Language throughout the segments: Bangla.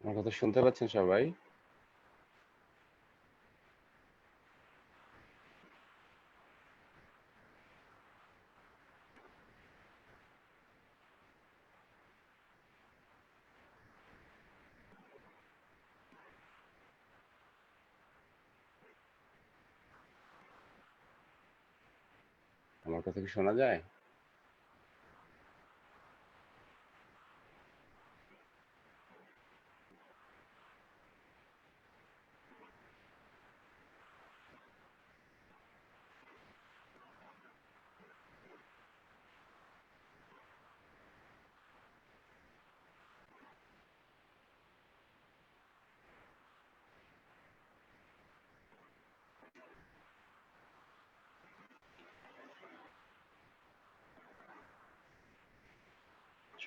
আমার কথা শুনতে পাচ্ছেন সবাই? আমার কথা কি শোনা যায়?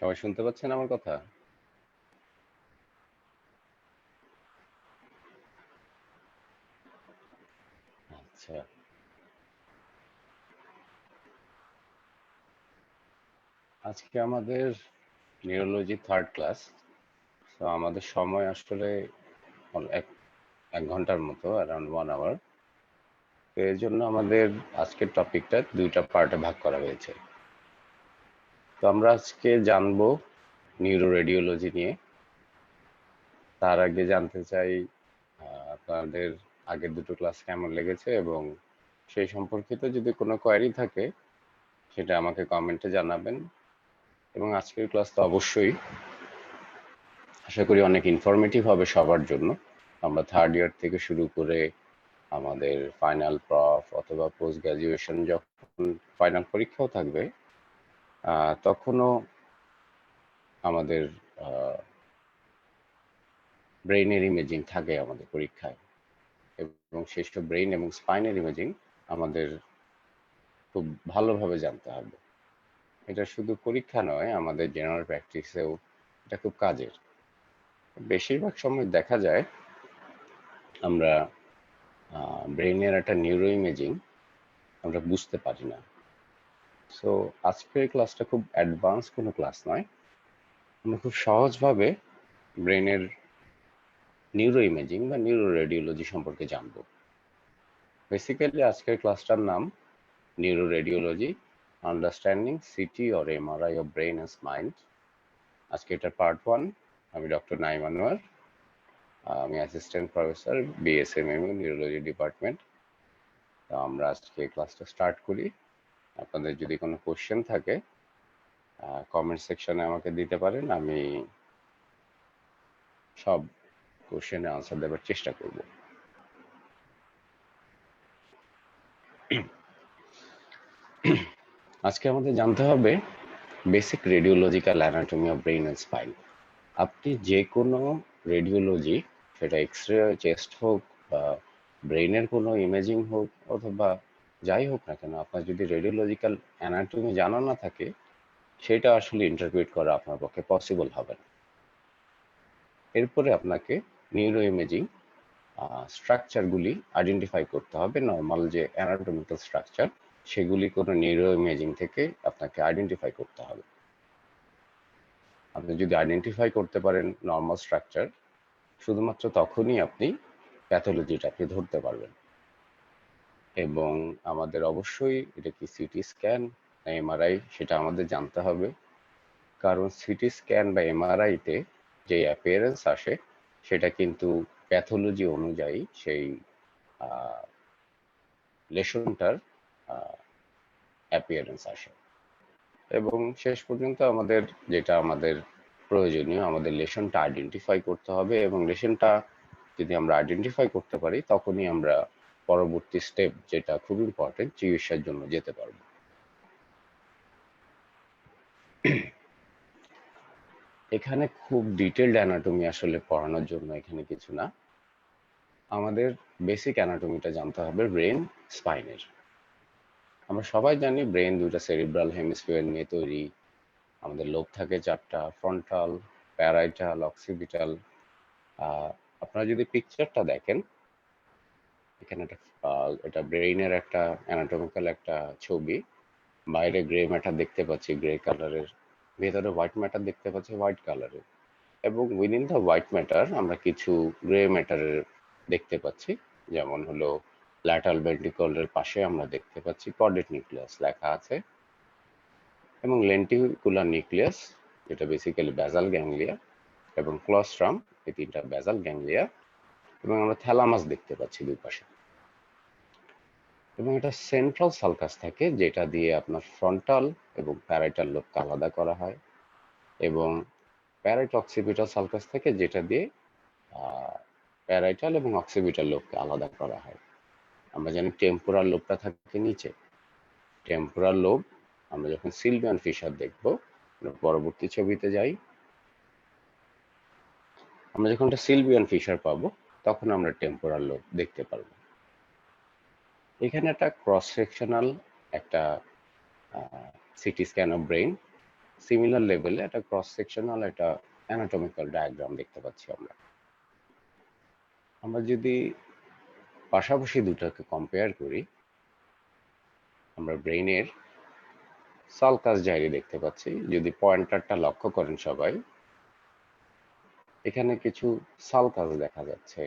সবাই শুনতে পাচ্ছেন আমার কথা? আচ্ছা, আজকে আমাদের নিউরোলজি থার্ড ক্লাস। তো আমাদের সময় আসলে এক এক ঘন্টার মতো, অ্যারাউন্ড 1 আওয়ার। তো এর জন্য আমাদের আজকের টপিকটা দুইটা পার্টে ভাগ করা হয়েছে। তো আমরা আজকে জানবো নিউরো রেডিওলজি নিয়ে। তার আগে জানতে চাই আপনাদের আগের দুটো ক্লাস কেমন লেগেছে, এবং সেই সম্পর্কিত যদি কোনো কোয়ারি থাকে সেটা আমাকে কমেন্টে জানাবেন। এবং আজকের ক্লাস তো অবশ্যই আশা করি অনেক ইনফরমেটিভ হবে সবার জন্য। আমরা থার্ড ইয়ার থেকে শুরু করে আমাদের ফাইনাল প্রফ অথবা পোস্ট গ্রাজুয়েশন যখন ফাইনাল পরীক্ষাও থাকবে, তখনও আমাদের ব্রেইনের ইমেজিং থাকে আমাদের পরীক্ষায়, এবং সেই সব ব্রেইন এবং স্পাইনের ইমেজিং আমাদের খুব ভালোভাবে জানতে হবে। এটা শুধু পরীক্ষা নয়, আমাদের জেনারেল প্র্যাকটিসেও এটা খুব কাজের। বেশিরভাগ সময় দেখা যায় আমরা ব্রেইনের একটা নিউরো ইমেজিং আমরা বুঝতে পারি না। সো আজকের ক্লাসটা খুব অ্যাডভান্স কোনো ক্লাস নয়। আমরা খুব সহজভাবে ব্রেনের নিউরো ইমেজিং বা নিউরো রেডিওলজি সম্পর্কে জানবো। বেসিক্যালি আজকের ক্লাসটার নাম neuro radiology, understanding city or MRI of brain and mind. আজকে এটা পার্ট 1। আমি ডক্টর নাইম আনোয়ার। আমি assistant professor, BSMMU neurology department. তো আমরা আজকে ক্লাসটা স্টার্ট করি। আপনাদের যদি কোনো কোশ্চেন থাকে কমেন্ট সেকশনে আমাকে দিতে পারেন। আমি সব কোশ্চেনে আনসার দেওয়ার চেষ্টা করব। আজকে আমাদের জানতে হবে basic radiological anatomy of brain and spine. আপনি যে কোনো রেডিওলজি, সেটা এক্স রে চেস্ট হোক বা ব্রেইনের কোনো ইমেজিং হোক অথবা যাই হোক না কেন, আপনার যদি রেডিওলজিক্যাল অ্যানাটমি জানা না থাকে, সেটা আসলে ইন্টারপ্রিট করা আপনার পক্ষে পসিবল হবে না। এরপরে আপনাকে নিউরো ইমেজিং স্ট্রাকচারগুলি আইডেন্টিফাই করতে হবে। নর্মাল যে অ্যানাটমিক্যাল স্ট্রাকচার, সেগুলি কোনো নিউরো ইমেজিং থেকে আপনাকে আইডেন্টিফাই করতে হবে। আপনি যদি আইডেন্টিফাই করতে পারেন নর্মাল স্ট্রাকচার, শুধুমাত্র তখনই আপনি প্যাথোলজিটা আপনি ধরতে পারবেন। এবং আমাদের অবশ্যই এটা কি সিটি স্ক্যান না এমআরআই, সেটা আমাদের জানতে হবে। কারণ সিটি স্ক্যান বা এমআরআইতে যে অ্যাপিয়ারেন্স আসে, সেটা কিন্তু প্যাথোলজি অনুযায়ী সেই লেশনটার অ্যাপিয়ারেন্স আসে। এবং শেষ পর্যন্ত আমাদের যেটা আমাদের প্রয়োজনীয়, আমাদের লেশনটা আইডেন্টিফাই করতে হবে, এবং লেশনটা যদি আমরা আইডেন্টিফাই করতে পারি, তখনই আমরা পরবর্তী স্টেপ, যেটা খুব ইম্পর্টেন্ট, চিকিৎসার জন্য যেতে পারবো। এখানে খুব ডিটেলড অ্যানাটমি আসলে পড়ানোর জন্য এখানে কিছু না। আমাদের বেসিক অ্যানাটমিটা জানতে হবে ব্রেন স্পাইনের। আমরা সবাই জানি ব্রেন দুইটা সেরিব্রাল হেমিস্ফিয়ার নিয়ে তৈরি। আমাদের লোব থাকে চারটা: ফ্রন্টাল, প্যারাইটাল, অক্সিপিটাল। আপনারা যদি পিকচারটা দেখেন, এখানে এটা ব্রেইনের একটা অ্যানাটমিক্যাল একটা ছবি। বাইরে গ্রে ম্যাটার দেখতে পাচ্ছি গ্রে কালারের, ভেতরে হোয়াইট ম্যাটার দেখতে পাচ্ছি হোয়াইট কালারের। এবং উইদিন দ্য হোয়াইট ম্যাটার আমরা কিছু গ্রে ম্যাটারের দেখতে পাচ্ছি, যেমন হলো ল্যাটারাল ভেন্ট্রিকলের পাশে আমরা দেখতে পাচ্ছি কর্ডেট নিউক্লিয়াস লেখা আছে, এবং লেন্টিকুলার নিউক্লিয়াস যেটা বেসিক্যালি ব্যাসাল গ্যাংলিয়া, এবং ক্লোস্ট্রাম, এই তিনটা ব্যাসাল গ্যাংলিয়া, এবং আমরা থ্যালামাস দেখতে পাচ্ছি দুই পাশে। এবং এটা সেন্ট্রাল সালকাস থাকে, যেটা দিয়ে আপনার ফ্রন্টাল এবং প্যারাইটাল লোবকে আলাদা করা হয়, এবং প্যারাইট অক্সিপিটাল সালকাস থেকে, যেটা দিয়ে প্যারাইটাল এবং অক্সিপিটাল লোবকে আলাদা করা হয়। আমরা জানি টেম্পোরাল লোবটা থাকে নিচে। টেম্পোরাল লোব আমরা যখন সিলভিয়ান ফিশার দেখব, পরবর্তী ছবিতে যাই, আমরা যখন একটা সিলভিয়ান ফিশার পাবো তখন আমরা টেম্পোরাল লোব দেখতে পারবো। এখানে একটা ক্রস সেকশনাল একটা city scan of brain, similar লেভেলে একটা ক্রস সেকশনাল একটা অ্যানাটমিক্যাল ডায়াগ্রাম দেখতে পাচ্ছি আমরা। আমরা যদি পাশাপাশি দুটাকে কম্পেয়ার করি, আমরা ব্রেইনের সালকাস জাইরি দেখতে পাচ্ছি। যদি পয়েন্টারটা লক্ষ্য করেন সবাই, এখানে কিছু সালকাস দেখা যাচ্ছে,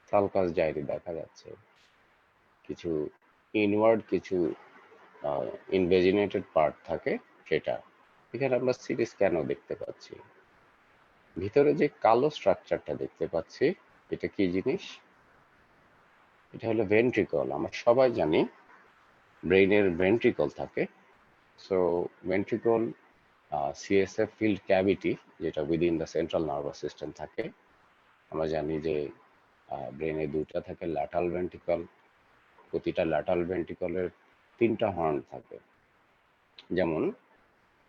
সালকাস জাইরি দেখা যাচ্ছে, কিছু ইনওয়ার্ড কিছু ইনভেজিনেটেড পার্ট থাকে, সেটা এখানে আমরা সিটি স্ক্যানও দেখতে পাচ্ছি। ভিতরে যে কালো স্ট্রাকচারটা দেখতে পাচ্ছি, এটা কি জিনিস? এটা হলো ভেন্ট্রিকল। আমরা সবাই জানি ব্রেইনের ভেন্ট্রিকল থাকে। So ventricle CSF filled cavity, যেটা within the central nervous system থাকে। আমরা জানি যে ব্রেনে দুটা থাকে ল্যাটারাল ভেন্ট্রিকল, প্রতিটা ল্যাটারাল ভেন্ট্রিকলের তিনটা হর্ন থাকে। যেমন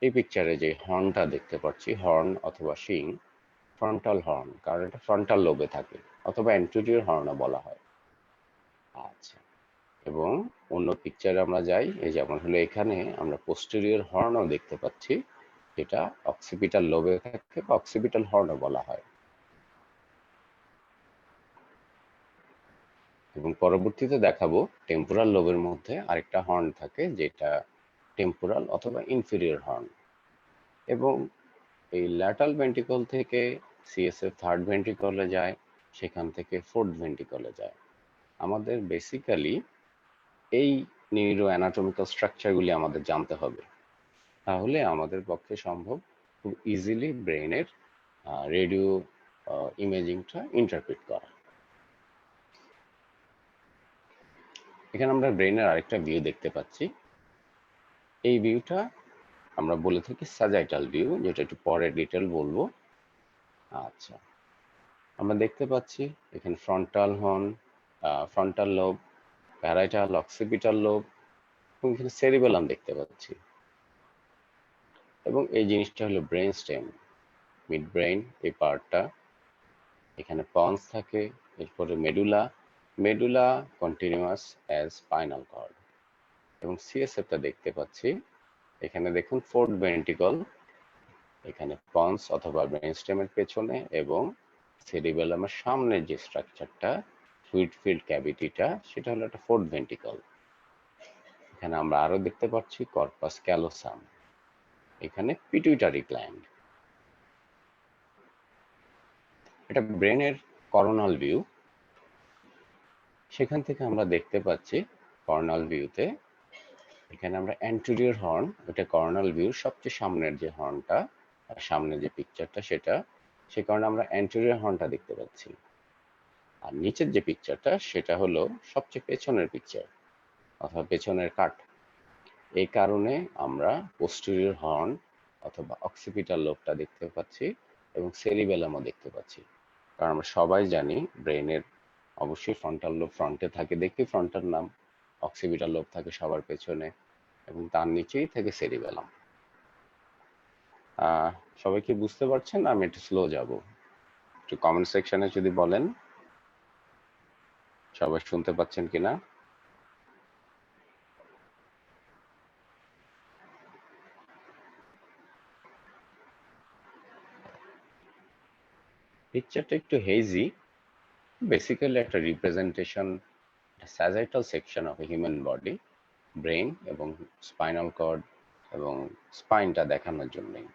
এই পিকচারে যে হর্নটা দেখতে পাচ্ছি, হর্ন অথবা শিং, ফ্রন্টাল হর্ন, কারণ এটা ফ্রন্টাল লোবে থাকে, অথবা অ্যান্টেরিয়র হর্নও বলা হয়। আচ্ছা, এবং অন্য পিকচারে আমরা যাই, এই যেমন হলো এখানে আমরা পোস্টেরিয়র হর্নও দেখতে পাচ্ছি, যেটা অক্সিপিটাল লোবে থাকে বা অক্সিপিটাল হর্নও বলা হয়। এবং পরবর্তীতে দেখাবো টেম্পোরাল লোবের মধ্যে আরেকটা হর্ন থাকে, যেটা টেম্পোরাল অথবা ইনফেরিয়র হর্ন। এবং এই ল্যাটারাল ভেন্ট্রিকল থেকে সিএসএফ থার্ড ভেন্ট্রিকলে যায়, সেখান থেকে ফোর্থ ভেন্ট্রিকলে যায়। আমাদের বেসিক্যালি এই নিউরো অ্যানাটমিক্যাল স্ট্রাকচারগুলি আমাদের জানতে হবে, তাহলে আমাদের পক্ষে সম্ভব খুব ইজিলি ব্রেইনের রেডিও ইমেজিংটা ইন্টারপ্রিট করা। এখানে আমরা ব্রেইনের আরেকটা ভিউ দেখতে পাচ্ছি। এই ভিউটা আমরা বলে থাকি স্যাজাইটাল ভিউ, যেটা একটু পরে ডিটেল বলবো। আচ্ছা, আমরা দেখতে পাচ্ছি এখানে frontal horn, frontal lobe, parietal, occipital lobe, এবং এখানে সেরিবেলাম দেখতে পাচ্ছি। এবং এই জিনিসটা হলো ব্রেন স্টেম, মিড ব্রেইন এই পার্টটা। এখানে পন্স থাকে, এরপরে medulla, medulla continuous as spinal cord, এবং সিএসএফটা দেখতে পাচ্ছি। এখানে দেখুন ফোর্থ ভেন্ট্রিকল, এখানে পন্স অথবা ব্রেন স্টেমের পেছনে, এবং সেরিবেলামের সামনে যে স্ট্রাকচারটা ফ্লুইড ফিল্ড ক্যাভিটিটা, সেটা হলো একটা ফোর্থ ভেন্ট্রিকল। এখানে আমরা আরো দেখতে পাচ্ছি কর্পাস ক্যালোসাম, এখানে পিটুইটারি গ্ল্যান্ড। এটা ব্রেনের করোনাল ভিউ। সেখান থেকে আমরা দেখতে পাচ্ছি করোনাল ভিউতে, এখানে আমরা অ্যান্টেরিয়র হর্ন, এটা করোনাল ভিউর সবচেয়ে সামনের যে হর্নটা, সামনে যে পিকচারটা, সেটা, সে কারণে আমরা অ্যান্টেরিয়র হর্নটা দেখতে পাচ্ছি। আর নিচের যে পিকচারটা, সেটা হলো সবচেয়ে পেছনের পিকচার অথবা পেছনের কাট। এই কারণে আমরা পোস্টেরিয়র হর্ন অথবা অক্সিপিটাল লোবটা দেখতে পাচ্ছি, এবং সেরিবেলামও দেখতে পাচ্ছি। কারণ আমরা সবাই জানি ব্রেনের অবশ্যই ফ্রন্টাল লোব ফ্রন্টে থাকে দেখি ফ্রন্টাল নাম, অক্সিপিটাল লোব থাকে সবার পেছনে, এবং তার নিচেই থাকে সেরিবেলাম। সবাই কি বুঝতে পারছেন? আমি একটু স্লো যাব, একটু কমেন্ট সেকশনে যদি বলেন সবাই শুনতে পাচ্ছেন কিনা। পিকচারটা একটু হেজি, বেসিক্যালি একটা representation sagittal section of human body, brain এবং স্পাইনাল কর্ড এবং স্পাইনটা দেখানোর জন্যই।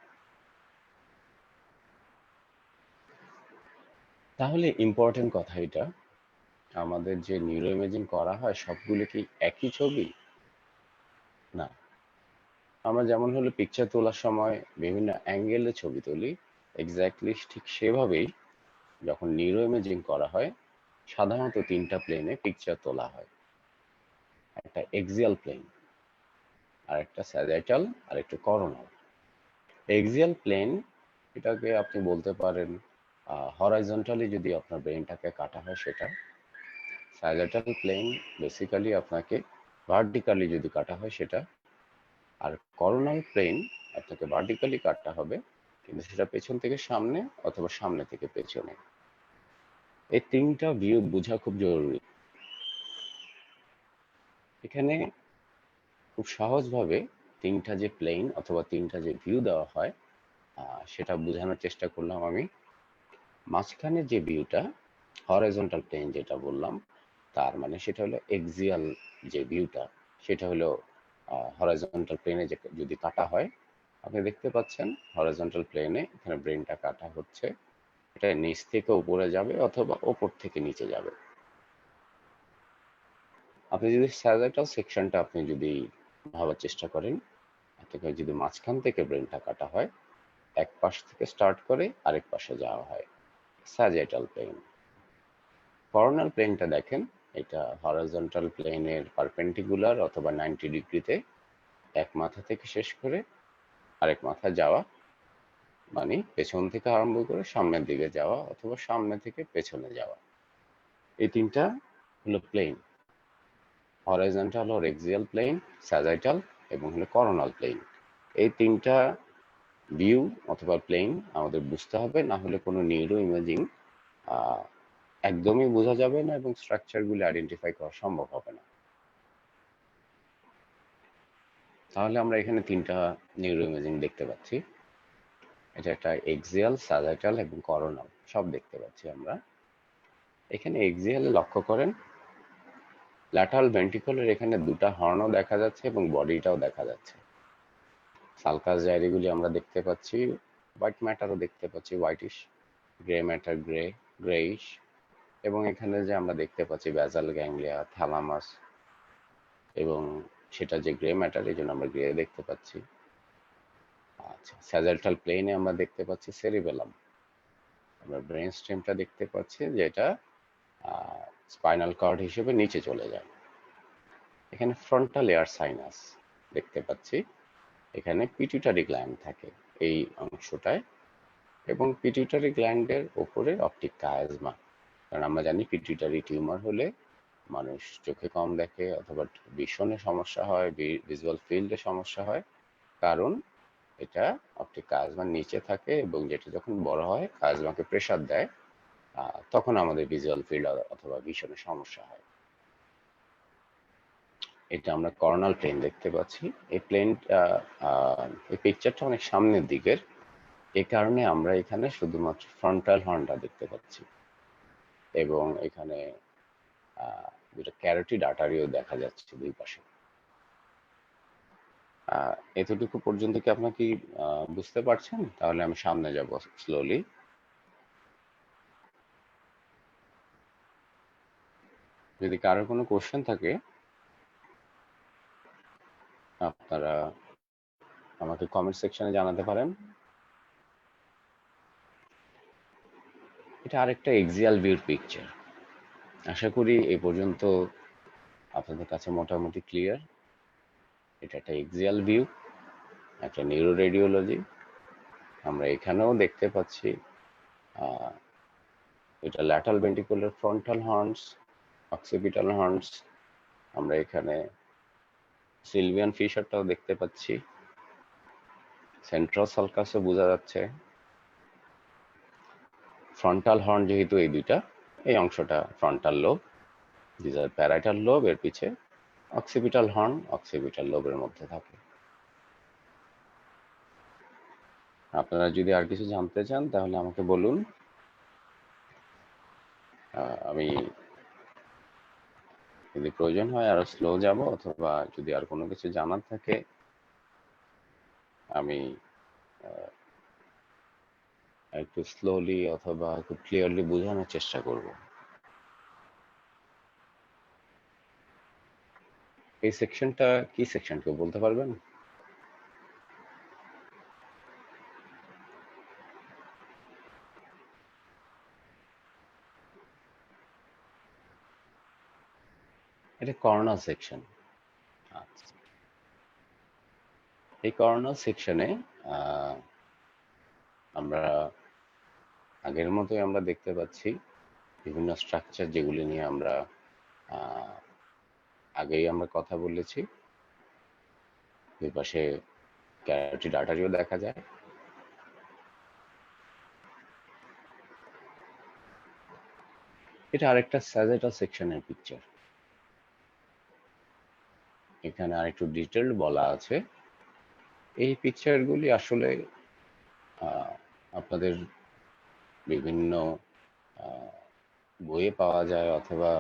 তাহলে ইম্পর্টেন্ট কথা এটা, আমাদের যে নিউরো ইমেজিং করা হয় সবগুলো কি একই ছবি? না। আমরা যেমন হলো পিকচার তোলার সময় বিভিন্ন অ্যাঙ্গেলে ছবি তুলি, এক্স্যাক্টলি ঠিক সেভাবেই যখন নিউরো ইমেজিং করা হয় সাধারণত তিনটা প্লেনে পিকচার তোলা হয়। একটা এক্সিয়াল প্লেন, আর একটা স্যাজিটাল, আর একটা করোনাল। এক্সিয়াল প্লেন এটাকে আপনি বলতে পারেন হরাইজন্টালি যদি আপনার ব্রেনটাকে কাটা হয় সেটা। স্যাজিটাল প্লেন বেসিক্যালি আপনাকে ভার্টিক্যালি যদি কাটা হয় সেটা। আর করোনাল প্লেন আপনাকে ভার্টিক্যালি কাটতে হবে, কিন্তু সেটা পেছন থেকে সামনে অথবা সামনে থেকে পেছনে। এই তিনটা ভিউ বোঝা খুব জরুরি। এখানে খুব সহজভাবে তিনটা যে প্লেন অথবা তিনটা যে ভিউ দেওয়া হয় সেটা বোঝানোর চেষ্টা করলাম আমি। মাঝখানে যে ভিউটা হরাইজন্টাল প্লেন যেটা বললাম, তার মানে সেটা হলো এক্সিয়াল যে ভিউটা, সেটা হলো হরাইজন্টাল প্লেনে যদি কাটা হয়, আপনি দেখতে পাচ্ছেন হরাইজন্টাল প্লেনে এখানে ব্রেনটা কাটা হচ্ছে, এটা নিচ থেকে উপরে যাবে অথবা ওপর থেকে নিচে যাবে। আপনি যদি স্যাজিটাল সেকশনটা আপনি যদি ভাবার চেষ্টা করেন, আপনাকে যদি মাঝখান থেকে ব্রেনটা কাটা হয়, এক পাশ থেকে স্টার্ট করে আরেক পাশে যাওয়া হয়, স্যাজিটাল প্লেন। করোনাল প্লেনটা দেখেন, এটা হরাইজন্টাল প্লেনের পারপেন্ডিকুলার অথবা 90 ডিগ্রিতে এক মাথা থেকে শেষ করে আরেক মাথা যাওয়া, মানে পেছন থেকে আরম্ভ করে সামনের দিকে যাওয়া অথবা সামনে থেকে পেছনে যাওয়া। এই তিনটা হলো plane, horizontal or axial plane, sagittal এবং হলো করোনাল প্লেন। এই তিনটা ভিউ অথবা প্লেন আমাদের বুঝতে হবে, না হলে কোনো নিউরো ইমেজিং একদমই বোঝা যাবে না এবং স্ট্রাকচারগুলি আইডেন্টিফাই করা সম্ভব হবে না। তাহলে আমরা এখানে তিনটা নিউরো ইমেজিং দেখতে পাচ্ছি। এটা একটা এক্সিয়াল, স্যাজিটাল এবং করোনাল সব দেখতে পাচ্ছি আমরা। এখানে এক্সিয়ালে লক্ষ্য করেন, ল্যাটারাল ভেন্ট্রিকলের এখানে দুটা হর্নও দেখা যাচ্ছে এবং বডিটাও দেখা যাচ্ছে। সালকাস জাইরিগুলি আমরা দেখতে পাচ্ছি, হোয়াইট ম্যাটারও দেখতে পাচ্ছি, হোয়াইটিশ, গ্রে ম্যাটার গ্রেইশ, এবং এখানে যে আমরা দেখতে পাচ্ছি ব্যাসাল গ্যাংলিয়া, থ্যালামাস, এবং সেটা যে গ্রে ম্যাটার এই জন্য আমরা গ্রে দেখতে পাচ্ছি। আচ্ছা, স্যাজিটাল প্লেনে আমরা দেখতে পাচ্ছি সেরিবেলাম, আমরা ব্রেন স্টেমটা দেখতে পাচ্ছি যেটা স্পাইনাল কর্ড হিসেবে নিচে চলে যায়। এখানে ফ্রন্টাল এয়ার সাইনাস দেখতে পাচ্ছি, এখানে পিটুইটারি গ্ল্যান্ড থাকে এই অংশটায়, এবং পিটুইটারি গ্ল্যান্ডের উপরে অপটিক কায়াজমা। কারণ আমরা জানি পিটুইটারি টিউমার হলে মানুষ চোখে কম দেখে অথবা ভিশনে সমস্যা হয়, ভিজুয়াল ফিল্ডে সমস্যা হয়, কারণ এটা অপটিক কায়াজমার নিচে থাকে এবং যেটা যখন বড় হয় কায়াজমাকে প্রেসার দেয়, তখন আমাদের ভিজুয়াল ফিল্ড অথবা ভিশনে সমস্যা হয়। এটা আমরা করোনাল প্লেন দেখতে পাচ্ছি। এই প্লেনটা এই পিকচারটা অনেক সামনের দিকের, এ কারণে আমরা এখানে শুধুমাত্র ফ্রন্টাল হর্নটা দেখতে পাচ্ছি, এবং এখানে যেটা ক্যারোটিড আর্টারিও দেখা যাচ্ছে দুই পাশে। এতটুকু পর্যন্ত কি আপনার কি বুঝতে পারছেন? তাহলে আমি সামনে যাব স্লোলি। যদি কারোর কোনো কোশ্চেন থাকে আপনারা আমাকে কমেন্ট সেকশনে জানাতে পারেন। এটা আরেকটা এক্সিয়াল ভিউর পিকচার। আশা করি এই পর্যন্ত আপনাদের কাছে মোটামুটি ক্লিয়ার। এটা একটা এক্সিয়াল ভিউ, একটা নিউরো রেডিওলজি। আমরা এখানেও দেখতে পাচ্ছি এটা lateral ventricular frontal horns, occipital horns. আমরা এখানে সিলভিয়ান ফিশারটাও দেখতে পাচ্ছি, সেন্ট্রাল সালকাসও বোঝা যাচ্ছে। ফ্রন্টাল হর্ন যেহেতু এই দুইটা, এই অংশটা ফ্রন্টাল লোব, দিস আর প্যারাইটাল লোব, এর পিছে অক্সিপিটাল হর্ন অক্সিপিটাল লোবের মধ্যে থাকে। আপনারা যদি আর কিছু জানতে চান তাহলে আমাকে বলুন, আমি যদি প্রয়োজন হয় আরো স্লো যাব, অথবা যদি আর কোনো কিছু জানার থাকে আমি একটু স্লোলি অথবা খুব ক্লিয়ারলি বোঝানোর চেষ্টা করব। এই সেকশনটা কি সেকশন কেউ বলতে পারবেন? এটা কর্নাল সেকশন। আচ্ছা, এই কর্নাল সেকশনে আমরা আগের মতোই আমরা দেখতে পাচ্ছি বিভিন্ন স্ট্রাকচার যেগুলি নিয়ে আমরা আহ, আগেই আমরা কথা বলেছি। দুই পাশে ক্যারোটিড আর্টারিও দেখা যায়। এটা আরেকটা স্যাজেটাল সেকশনের পিকচার। এখানে আরেকটু ডিটেইলড বলা আছে। এই পিকচারগুলি আসলে আহ, আপনাদের বিভিন্ন আহ, বইয়ে পাওয়া যায় অথবা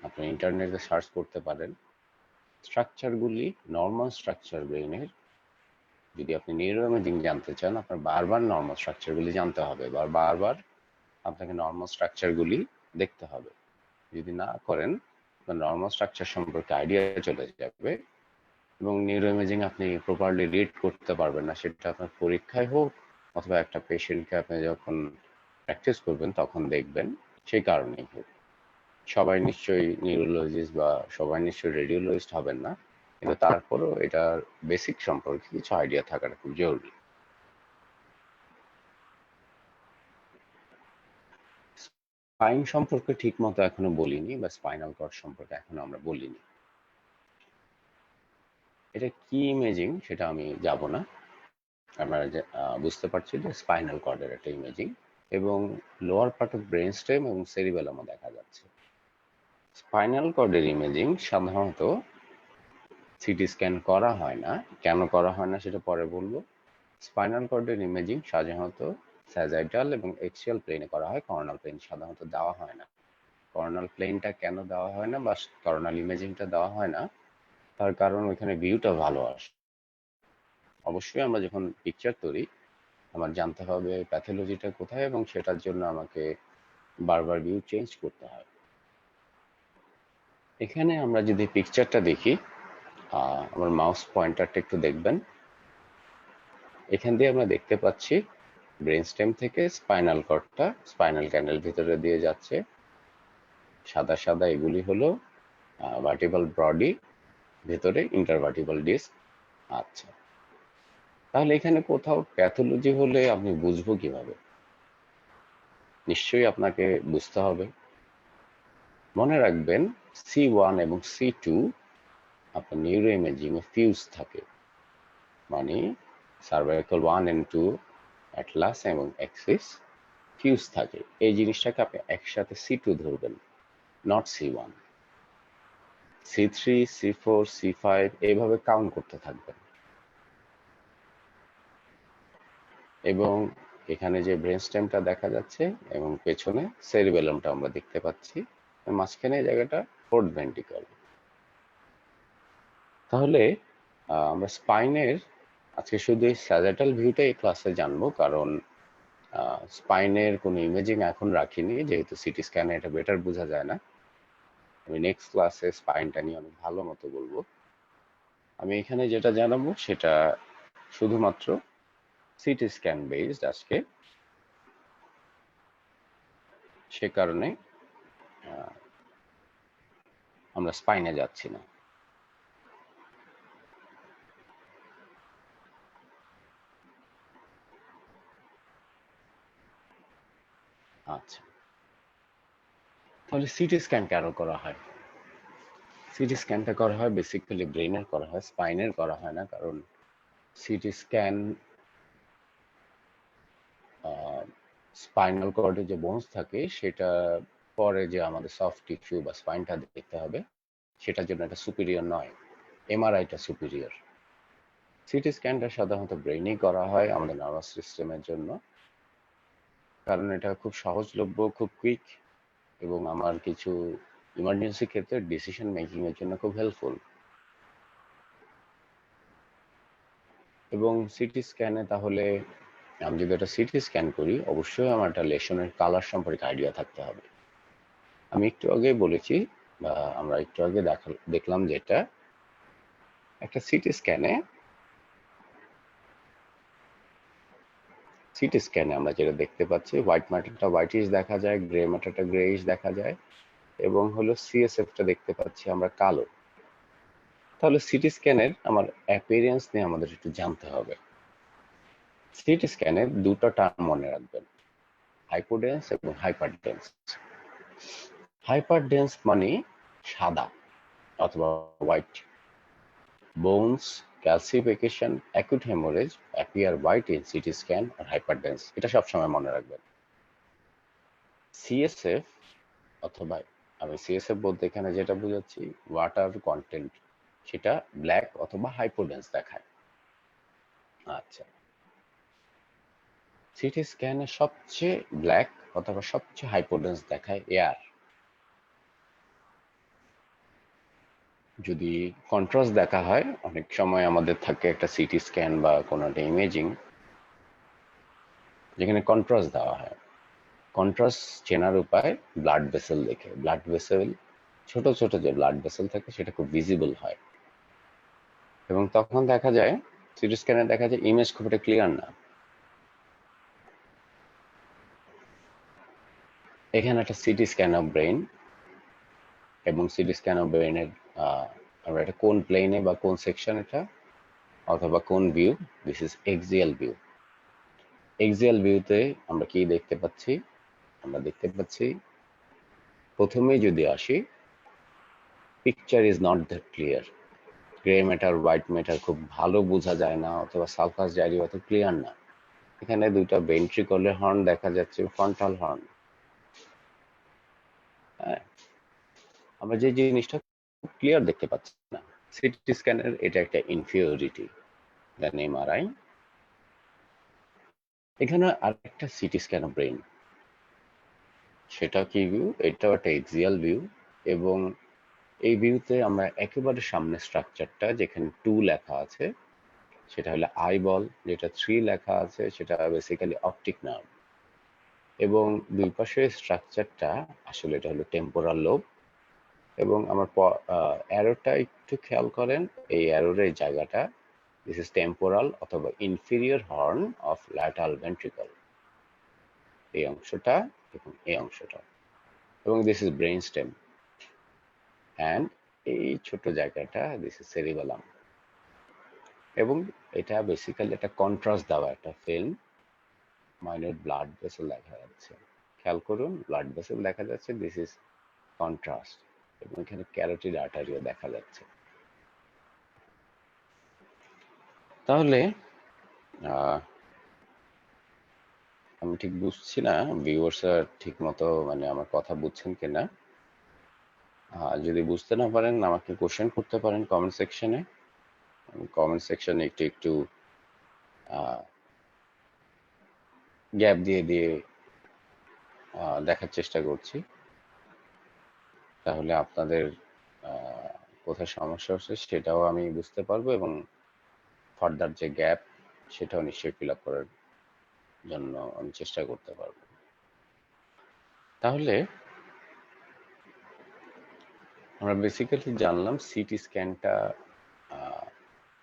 আপনি ইন্টারনেটে সার্চ করতে পারেন। স্ট্রাকচারগুলি নর্মাল স্ট্রাকচার ব্রেইনের। যদি আপনি নিউরো ইমেজিং জানতে চান, আপনার বারবার নর্মাল স্ট্রাকচারগুলি জানতে হবে বা বারবার আপনাকে নর্মাল স্ট্রাকচারগুলি দেখতে হবে। যদি না করেন, আপনার নর্মাল স্ট্রাকচার সম্পর্কে আইডিয়া চলে যাবে এবং নিউরো ইমেজিং আপনি প্রপারলি রিড করতে পারবেন না। সেটা আপনার পরীক্ষায় হোক অথবা একটা পেশেন্টকে আপনি যখন প্র্যাকটিস করবেন তখন দেখবেন। সেই কারণেই হোক, সবাই নিশ্চয়ই নিউরোলজিস্ট বা সবাই নিশ্চয়ই রেডিওলজিস্ট হবেন না, কিন্তু তারপরও এটার বেসিক সম্পর্কে কিছু আইডিয়া থাকাটা খুব জরুরি। স্পাইন সম্পর্কে ঠিক মতো এখনো বলিনি বা স্পাইনাল কর্ড সম্পর্কে এখনো আমরা বলিনি। এটা কি ইমেজিং সেটা আমি যাব না। আমরা বুঝতে পারছি যে স্পাইনাল কর্ডের একটা ইমেজিং এবং lower part of brain stem এবং সেরিবেলামও দেখা যাচ্ছে। স্পাইনাল কর্ডের ইমেজিং সাধারণত সিটি স্ক্যান করা হয় না। কেন করা হয় না সেটা পরে বলবো। স্পাইনাল কর্ডের ইমেজিং সাধারণত স্যাজাইটাল এবং এক্সিয়াল প্লেনে করা হয়, কর্নাল প্লেন সাধারণত দেওয়া হয় না। কর্নাল প্লেনটা কেন দেওয়া হয় না বা কর্নাল ইমেজিংটা দেওয়া হয় না, তার কারণ ওইখানে ভিউটা ভালো আসে। অবশ্যই আমরা যখন পিকচার তৈরি, আমার জানতে হবে প্যাথোলজিটা কোথায় এবং সেটার জন্য আমাকে বারবার ভিউ চেঞ্জ করতে হয়। এখানে আমরা যদি পিকচারটা দেখি, আমার মাউস পয়েন্টারটা একটু দেখবেন। এখান দিয়ে আমরা দেখতে পাচ্ছি ব্রেন স্টেম থেকে স্পাইনাল কর্ডটা স্পাইনাল ক্যানেল ভিতরে দিয়ে যাচ্ছে। সাদা সাদা এগুলি হলো ভার্টিব্রাল বডি, ভেতরে ইন্টারভার্টিব্রাল ডিস্ক। আচ্ছা, তাহলে এখানে কোথাও প্যাথোলজি হলে আপনি বুঝবো কিভাবে? নিশ্চয়ই আপনাকে বুঝতে হবে। মনে রাখবেন, C1 এবং C2 আপনার নিউরো ইমেজিং এ ফিউজ থাকে। মানে সার্ভাইকাল 1 এন্ড 2 অ্যাটলাস এবং অ্যাক্সিস ফিউজ থাকে। এই জিনিসটাকে আপনি একসাথে C2 ধরবেন, not C1। C3, C4, C5 এইভাবে কাউন্ট করতে থাকবেন। এবং এখানে যে ব্রেন স্টেমটা দেখা যাচ্ছে এবং পেছনে সেরিবেলামটা আমরা দেখতে পাচ্ছি, মাঝখানে এই জায়গাটা ফোর্থ ভেন্ট্রিকল। তাহলে আমরা স্পাইনের আজকে শুধু এই স্যাজেটাল ভিউটা এই ক্লাসে জানবো, কারণ স্পাইনের কোনো ইমেজিং এখন রাখিনি, যেহেতু সিটি স্ক্যানে এটা বেটার বোঝা যায় না। আমি নেক্সট ক্লাসে স্পাইনটা নিয়ে অনেক ভালো মতো বলবো। আমি এখানে যেটা জানাবো সেটা শুধুমাত্র সিটি স্ক্যান বেসড আজকে, সে কারণে আমরা স্পাইনে যাচ্ছি না। আচ্ছা, তাহলে সিটি স্ক্যান কেন করা হয়? সিটি স্ক্যানটা করা হয় বেসিক্যালি ব্রেনের করা হয়, স্পাইনের করা হয় না। কারণ সিটি স্ক্যান স্পাইনাল কর্ডে যে বোনস থাকে সেটা পরে যে আমাদের সফট টিস্যু বা স্পাইনটা দেখতে হবে, সেটার জন্য এটা সুপিরিয়র নয়, এমআরআইটা সুপিরিয়র। সিটি স্ক্যানটা সাধারণত ব্রেনেই করা হয় আমাদের নার্ভাস সিস্টেমের জন্য, কারণ এটা খুব সহজলভ্য, খুব কুইক এবং আমার কিছু ইমার্জেন্সি ক্ষেত্রে ডিসিশন মেকিং এর জন্য খুব হেল্পফুল। এবং সিটি স্ক্যানে তাহলে আমি যদি একটা সিটি স্ক্যান করি, অবশ্যই আমার একটা লেশনের কালার সম্পর্কে আইডিয়া থাকতে হবে। আমি একটু আগে বলেছি, বা আমরা একটু আগে দেখলাম যেটা একটা সিটি স্ক্যানে আমরা যেটা দেখতে পাচ্ছি, হোয়াইট ম্যাটারটা হোয়াইটিশ দেখা যায়, গ্রে ম্যাটারটা গ্রেইশ দেখা যায়, এবং হলো সিএসএফটা দেখতে পাচ্ছি আমরা কালো। তাহলে সিটি স্ক্যানের আমার অ্যাপিয়ারেন্স নিয়ে আমাদের একটু জানতে হবে। সিটি স্ক্যানের দুটো টার্ম মনে রাখবেন, হাইপোডেন্স এবং হাইপারডেন্স। হাইপারডেন্স মানে সাদা অথবা white. Bones, calcification, acute haemorrhage appear white in CT scan আর হাইপারডেন্স, এটা সবসময় মনে রাখবেন। সিএসএফ অথবা, আমি সিএসএফ বলতে এখানে যেটা বুঝাচ্ছি ওয়াটার কন্টেন্ট, সেটা ব্ল্যাক অথবা হাইপোডেন্স দেখায়। আচ্ছা, সিটি স্ক্যানে সবচেয়ে ব্ল্যাক অথবা সবচেয়ে হাইপোডেন্স দেখায় এয়ার। যদি কন্ট্রাস্ট দেখা হয়, অনেক সময় আমাদের থাকে একটা সিটি স্ক্যান বা কোনো একটা ইমেজিং যেখানে কন্ট্রাস্ট দেওয়া হয়। কন্ট্রাস্ট চেনার উপায় ব্লাড ভেসেল দেখে। ব্লাড ভেসেল, ছোট ছোট যে ব্লাড ভেসেল থাকে সেটা খুব ভিজিবল হয়, এবং তখন দেখা যায় সিটি স্ক্যানে দেখা যায় ইমেজ খুব একটা ক্লিয়ার না। এখানে একটা সিটি স্ক্যান অফ ব্রেইন, এবং সিটি স্ক্যান অফ ব্রেইনের আমরা এটা কোন প্লেনে বা কোন সেকশন এটা অথবা কোন view, this is axial view. Axial ভিউতে আমরা কি দেখতে পাচ্ছি? আমরা দেখতে পাচ্ছি, প্রথমেই যদি আসি, picture is not that clear. Grey matter white matter খুব ভালো বোঝা যায় না, অথবা সালফাস ডায়রি অত ক্লিয়ার না। এখানে দুইটা ভেন্ট্রিকলের হর্ন দেখা যাচ্ছে, ফ্রন্টাল হর্ন। হ্যাঁ, আমরা যে জিনিসটা খুব ক্লিয়ার দেখতে পাচ্ছি না। সিটি স্ক্যানের এটা একটা ইনফিরিয়রিটি দেন এমআরআই। এখানে আরেকটা সিটি স্ক্যান অফ ব্রেন, সেটা কি ভিউ? এটাও একটা এক্সিয়াল ভিউ, এবং এই ভিউতে আমরা একেবারে সামনে স্ট্রাকচারটা যেখানে 2 লেখা আছে সেটা হলো আইবল, যেটা 3 লেখা আছে সেটা বেসিক্যালি অপটিক নার্ভ, এবং দুই পাশে স্ট্রাকচারটা আসলে এটা হলো টেম্পোরাল লোব। এবং আমার অ্যারোটা একটু খেয়াল করেন, এই অ্যারোর এই জায়গাটা, দিস ইজ টেম্পোরাল অথবা inferior horn of lateral ventricle, এই অংশটা এবং এই অংশটা, এবং this is brain stem, and এই ছোট জায়গাটা দিস ইজ সেরিবেলাম। এবং এটা বেসিক্যালি একটা কন্ট্রাস্ট দেওয়া একটা ফিল্ম। মাইনর ব্লাড ভেসেল দেখা যাচ্ছে, খেয়াল করুন ব্লাড ভেসেল দেখা যাচ্ছে, দিস ইজ কন্ট্রাস্ট, এবং এখানে ক্যারোটিড আর্টারিও দেখা যাচ্ছে। তাহলে আমি ঠিক বুঝছি না ভিউয়ার্সরা ঠিক মতো মানে আমার কথা বুঝছেন কিনা। যদি বুঝতে না পারেন আমাকে কোশ্চেন করতে পারেন কমেন্ট সেকশনে। আমি কমেন্ট সেকশনে একটু একটু গ্যাপ দিয়ে দিয়ে দেখার চেষ্টা করছি, তাহলে আপনাদের কোথায় সমস্যা হচ্ছে সেটাও আমি বুঝতে পারবো, এবং ফার্দার যে গ্যাপ সেটাও নিশ্চয়ই ফিল আপ করার জন্য আমি চেষ্টা করতে পারবো। তাহলে আমরা বেসিক্যালি জানলাম সিটি স্ক্যানটা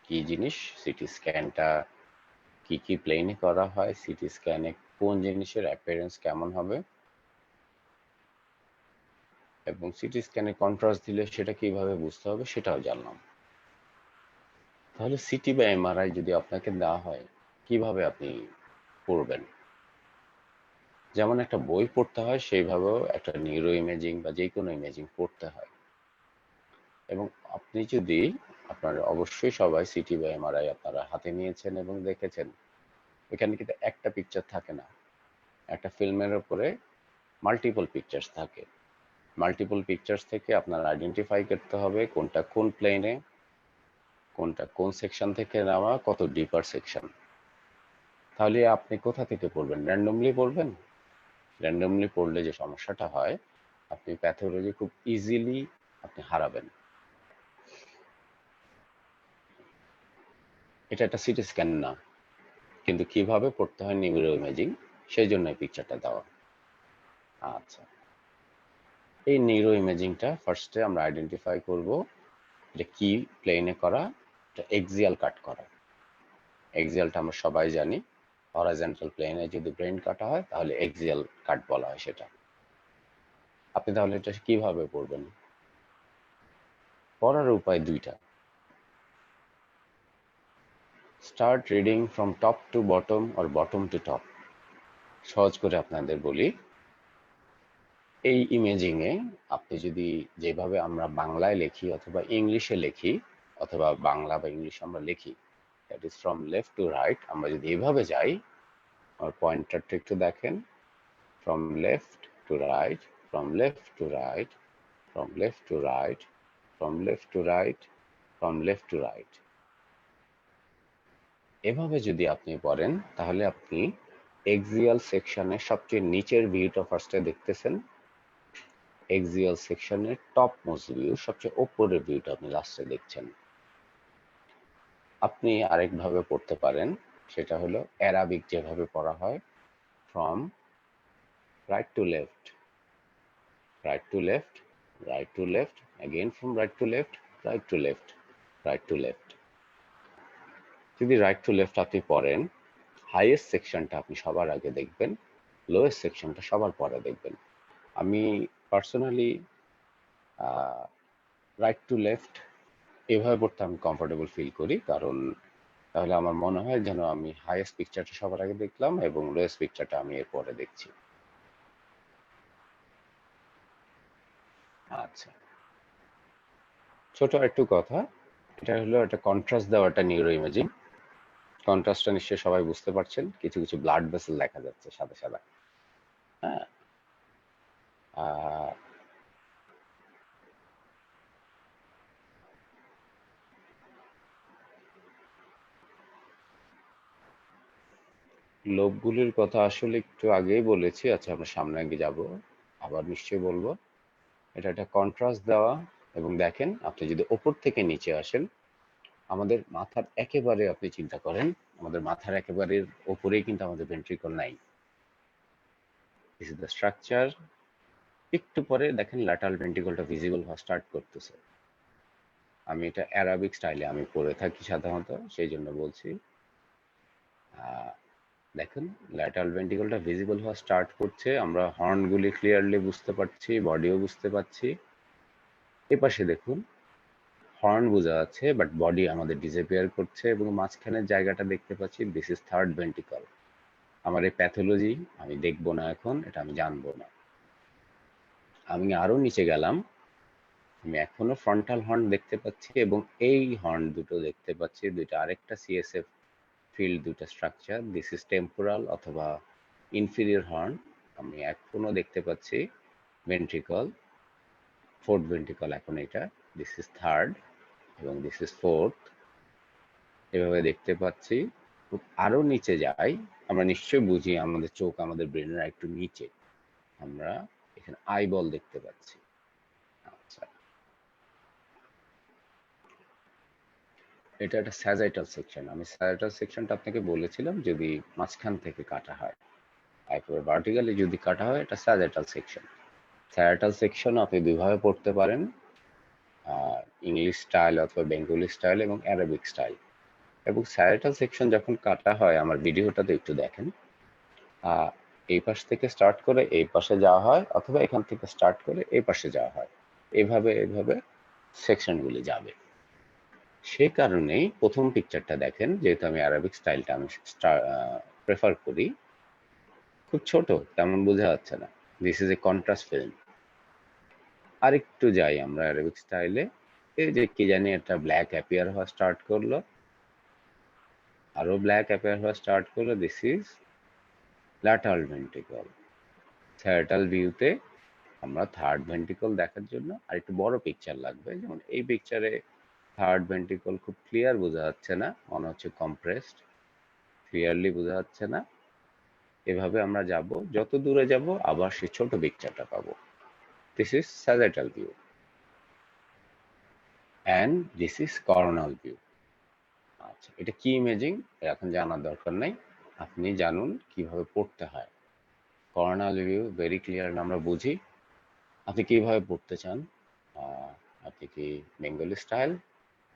কি জিনিস, সিটি স্ক্যানটা কি কি প্লেনে করা হয়, সিটি স্ক্যানে কোন জিনিসের অ্যাপিয়ারেন্স কেমন হবে, এবং সিটি স্ক্যানে কন্ট্রাস্ট দিলে সেটা কিভাবে বুঝতে হবে সেটাও জানলাম। তাহলে সিটি বা এমআরআই যদি আপনাকে দেওয়া হয়, কিভাবে আপনি পড়বেন? যেমন একটা বই পড়তে হয় সেইভাবেও একটা নিউরো ইমেজিং বা যে কোনো ইমেজিং পড়তে হয়। এবং আপনি যদি, আপনার অবশ্যই সবাই সিটি বা এমআরআই আপনারা হাতে নিয়েছেন এবং দেখেছেন, এখানে কিন্তু একটা পিকচার থাকে না, একটা ফিল্মের উপরে মাল্টিপল পিকচার্স থাকে। মাল্টিপল পিকচার্স থেকে আপনার আইডেন্টিফাই করতে হবে কোনটা কোন প্লেনে, কোনটা কোন সেকশন থেকে নেওয়া, কত ডিপার সেকশন। তাহলে আপনি কোথা থেকে পড়বেন? র্যান্ডমলি পড়বেন? র্যান্ডমলি পড়লে যে সমস্যাটা হয়, আপনি প্যাথোলজি খুব ইজিলি আপনি হারাবেন। এটা একটা সিটি স্ক্যান না, কিন্তু কিভাবে পড়তে হয় নিউরো ইমেজিং সেই জন্য এই পিকচারটা দেওয়া। আচ্ছা, এই নিউরো ইমেজিংটা ফার্স্টে আমরা আইডেন্টিফাই করব এটা কি প্লেনে করা, এটা এক্সিয়াল কাট করা। এক্সিয়ালটা আমরা সবাই জানি, হরাইজন্টাল প্লেনে যদি ব্রেন কাটা হয় তাহলে এক্সিয়াল কাট বলা হয় সেটা। আপনি তাহলে এটা কিভাবে পড়বেন? পড়ার উপায় দুইটা। Start reading from top to bottom or bottom to top. সহজ করে আপনাদের বলি, এই ইমেজিংয়ে আপনি যদি যেভাবে আমরা বাংলায় লিখি অথবা ইংলিশে লিখি অথবা বাংলা বা ইংলিশ আমরা লিখি, that is from left to right, আমরা যদি এভাবে যাই, আমার পয়েন্টারটা একটু দেখেন, from left to right, from left to right, from left to right, from left to right, from left to right, এভাবে যদি আপনি পড়েন তাহলে আপনি এক্সিয়াল সেকশনের সবচেয়ে নিচের ভিউটা ফার্স্টে দেখতেছেন, এক্সিয়াল সেকশনের টপ মোস্ট ভিউ, সবচেয়ে উপরের ভিউটা আপনি লাস্টে দেখছেন। আপনি আরেকভাবে পড়তে পারেন, সেটা হলো অ্যারাবিক যেভাবে পড়া হয়, from right to left, right to left, right to left, again from right to left, right to left, right to left. যদি রাইট টু লেফট আপনি পড়েন, হাইয়েস্ট সেকশনটা আপনি সবার আগে দেখবেন, লোয়েস্ট সেকশনটা সবার পরে দেখবেন। আমি পার্সোনালি রাইট টু লেফট এভাবে পড়তে আমি কমফোর্টেবল ফিল করি, কারণ তাহলে আমার মনে হয় যেন আমি হাইয়েস্ট পিকচারটা সবার আগে দেখলাম এবং লোয়েস্ট পিকচারটা আমি এর পরে দেখছি। আচ্ছা, ছোট একটু কথা, এটা হলো একটা কন্ট্রাস্ট দেওয়া একটা নিউরো ইমেজিং। কন্ট্রাস্টটা নিশ্চয়ই সবাই বুঝতে পারছেন, কিছু কিছু ব্লাড ভেসেল দেখা যাচ্ছে সাদা সাদা। হ্যাঁ, আহ, লোভগুলির কথা আসলে একটু আগেই বলেছি। আচ্ছা, আমরা সামনে আগে যাব, আবার নিশ্চয়ই বলবো। এটা একটা কন্ট্রাস্ট দেওয়া, এবং দেখেন আপনি যদি ওপর থেকে নিচে আসেন, আমাদের মাথার একেবারে আপনি চিন্তা করেন, আমাদের মাথার একেবারে ওপরেই কিন্তু আমাদের ভেন্ট্রিকল নাই। This is the structure. একটু পরে দেখেন ল্যাটারাল ভেন্ট্রিকলটা ভিজিবল হওয়া স্টার্ট করতেছে। আমি এটা অ্যারাবিক স্টাইলে আমি পড়ে থাকি সাধারণত, সেই জন্য বলছি। দেখেন ল্যাটারাল ভেন্ট্রিকলটা ভিজিবল হওয়া স্টার্ট করছে, আমরা হর্নগুলি ক্লিয়ারলি বুঝতে পারছি, বডিও বুঝতে পারছি। এপাশে দেখুন হর্ন বোঝা যাচ্ছে বাট বডি আমাদের ডিসঅ্যাপিয়ার করছে, এবং মাঝখানের জায়গাটা দেখতে পাচ্ছি, দিস ইজ থার্ড ভেন্ট্রিকল। আমার এই প্যাথোলজি আমি দেখবো না এখন, এটা আমি জানবো না। আমি আরো নিচে গেলাম, আমি এখনো ফ্রন্টাল হর্ন দেখতে পাচ্ছি এবং এই হর্ন দুটো দেখতে পাচ্ছি, দুইটা আরেকটা সিএসএফ ফিল্ড, দুটো স্ট্রাকচার, দিস ইজ টেম্পোরাল অথবা ইনফিরিয়র হর্ন। আমি এখনো দেখতে পাচ্ছি ভেন্ট্রিকল, ফোর্থ ভেন্ট্রিকল এখন এটা, দিস ইজ থার্ড এবং দিস ইজ ফোর্থ, এভাবে দেখতে পাচ্ছি। আরো নিচে যাই, আমরা নিশ্চয়ই বুঝি আমাদের চোখ আমাদের ব্রেনের একটু নিচে, আমরা এখানে আইবল দেখতে পাচ্ছি। আচ্ছা, এটা একটা স্যাজাইটাল সেকশন। আমি স্যাজাইটাল সেকশনটা আপনাকে বলেছিলাম, যদি মাঝখান থেকে কাটা হয়, একেবারে ভার্টিক্যালি যদি কাটা হয়, এটা স্যাজাইটাল সেকশন। স্যাজাইটাল সেকশন আপনি দুইভাবে পড়তে পারেন, ইংলিশ স্টাইল অথবা বেঙ্গলি স্টাইল এবং অ্যারাবিক স্টাইল। এবং স্যাজাইটাল সেকশন যখন কাটা হয়, আমার ভিডিওটাতে একটু দেখেন, এই পাশ থেকে স্টার্ট করে এই পাশে যাওয়া হয় অথবা এখান থেকে স্টার্ট করে এই পাশে যাওয়া হয়, এভাবে এভাবে সেকশনগুলি যাবে। সে কারণেই প্রথম পিকচারটা দেখেন, যেহেতু আমি অ্যারাবিক স্টাইলটা আমি প্রেফার করি, খুব ছোট, তেমন বোঝা যাচ্ছে না, this is a contrast film. আরেকটু যাই আমরা অ্যারাবিক স্টাইলে, এই যে কি জানি একটা ব্ল্যাক অ্যাপিয়ার হওয়া স্টার্ট করলো, আরো ব্ল্যাক অ্যাপিয়ার হওয়া স্টার্ট করলো, দিস ইজ ল্যাটারাল ভেন্ট্রিকল। থিয়েটাল ভিউতে আমরা থার্ড ভেন্ট্রিকল দেখার জন্য আর একটু বড় পিকচার লাগবে, যেমন এই পিকচারে থার্ড ভেন্ট্রিকল খুব ক্লিয়ার বোঝা যাচ্ছে না, মনে হচ্ছে কম্প্রেসড, ক্লিয়ারলি বোঝা যাচ্ছে না। এভাবে আমরা যাব, যত দূরে যাব আবার সেই ছোট পিকচারটা পাবো। This is sagittal view and this is coronal view. আচ্ছা, এটা কি ইমেজিং এখন জানার দরকার নাই, আপনি জানুন কিভাবে পড়তে হয়। করোনাল ভিউ ভেরি ক্লিয়ার আমরা বুঝি। আপনি কিভাবে পড়তে চান? আহ, আপনি কি বেঙ্গলি স্টাইল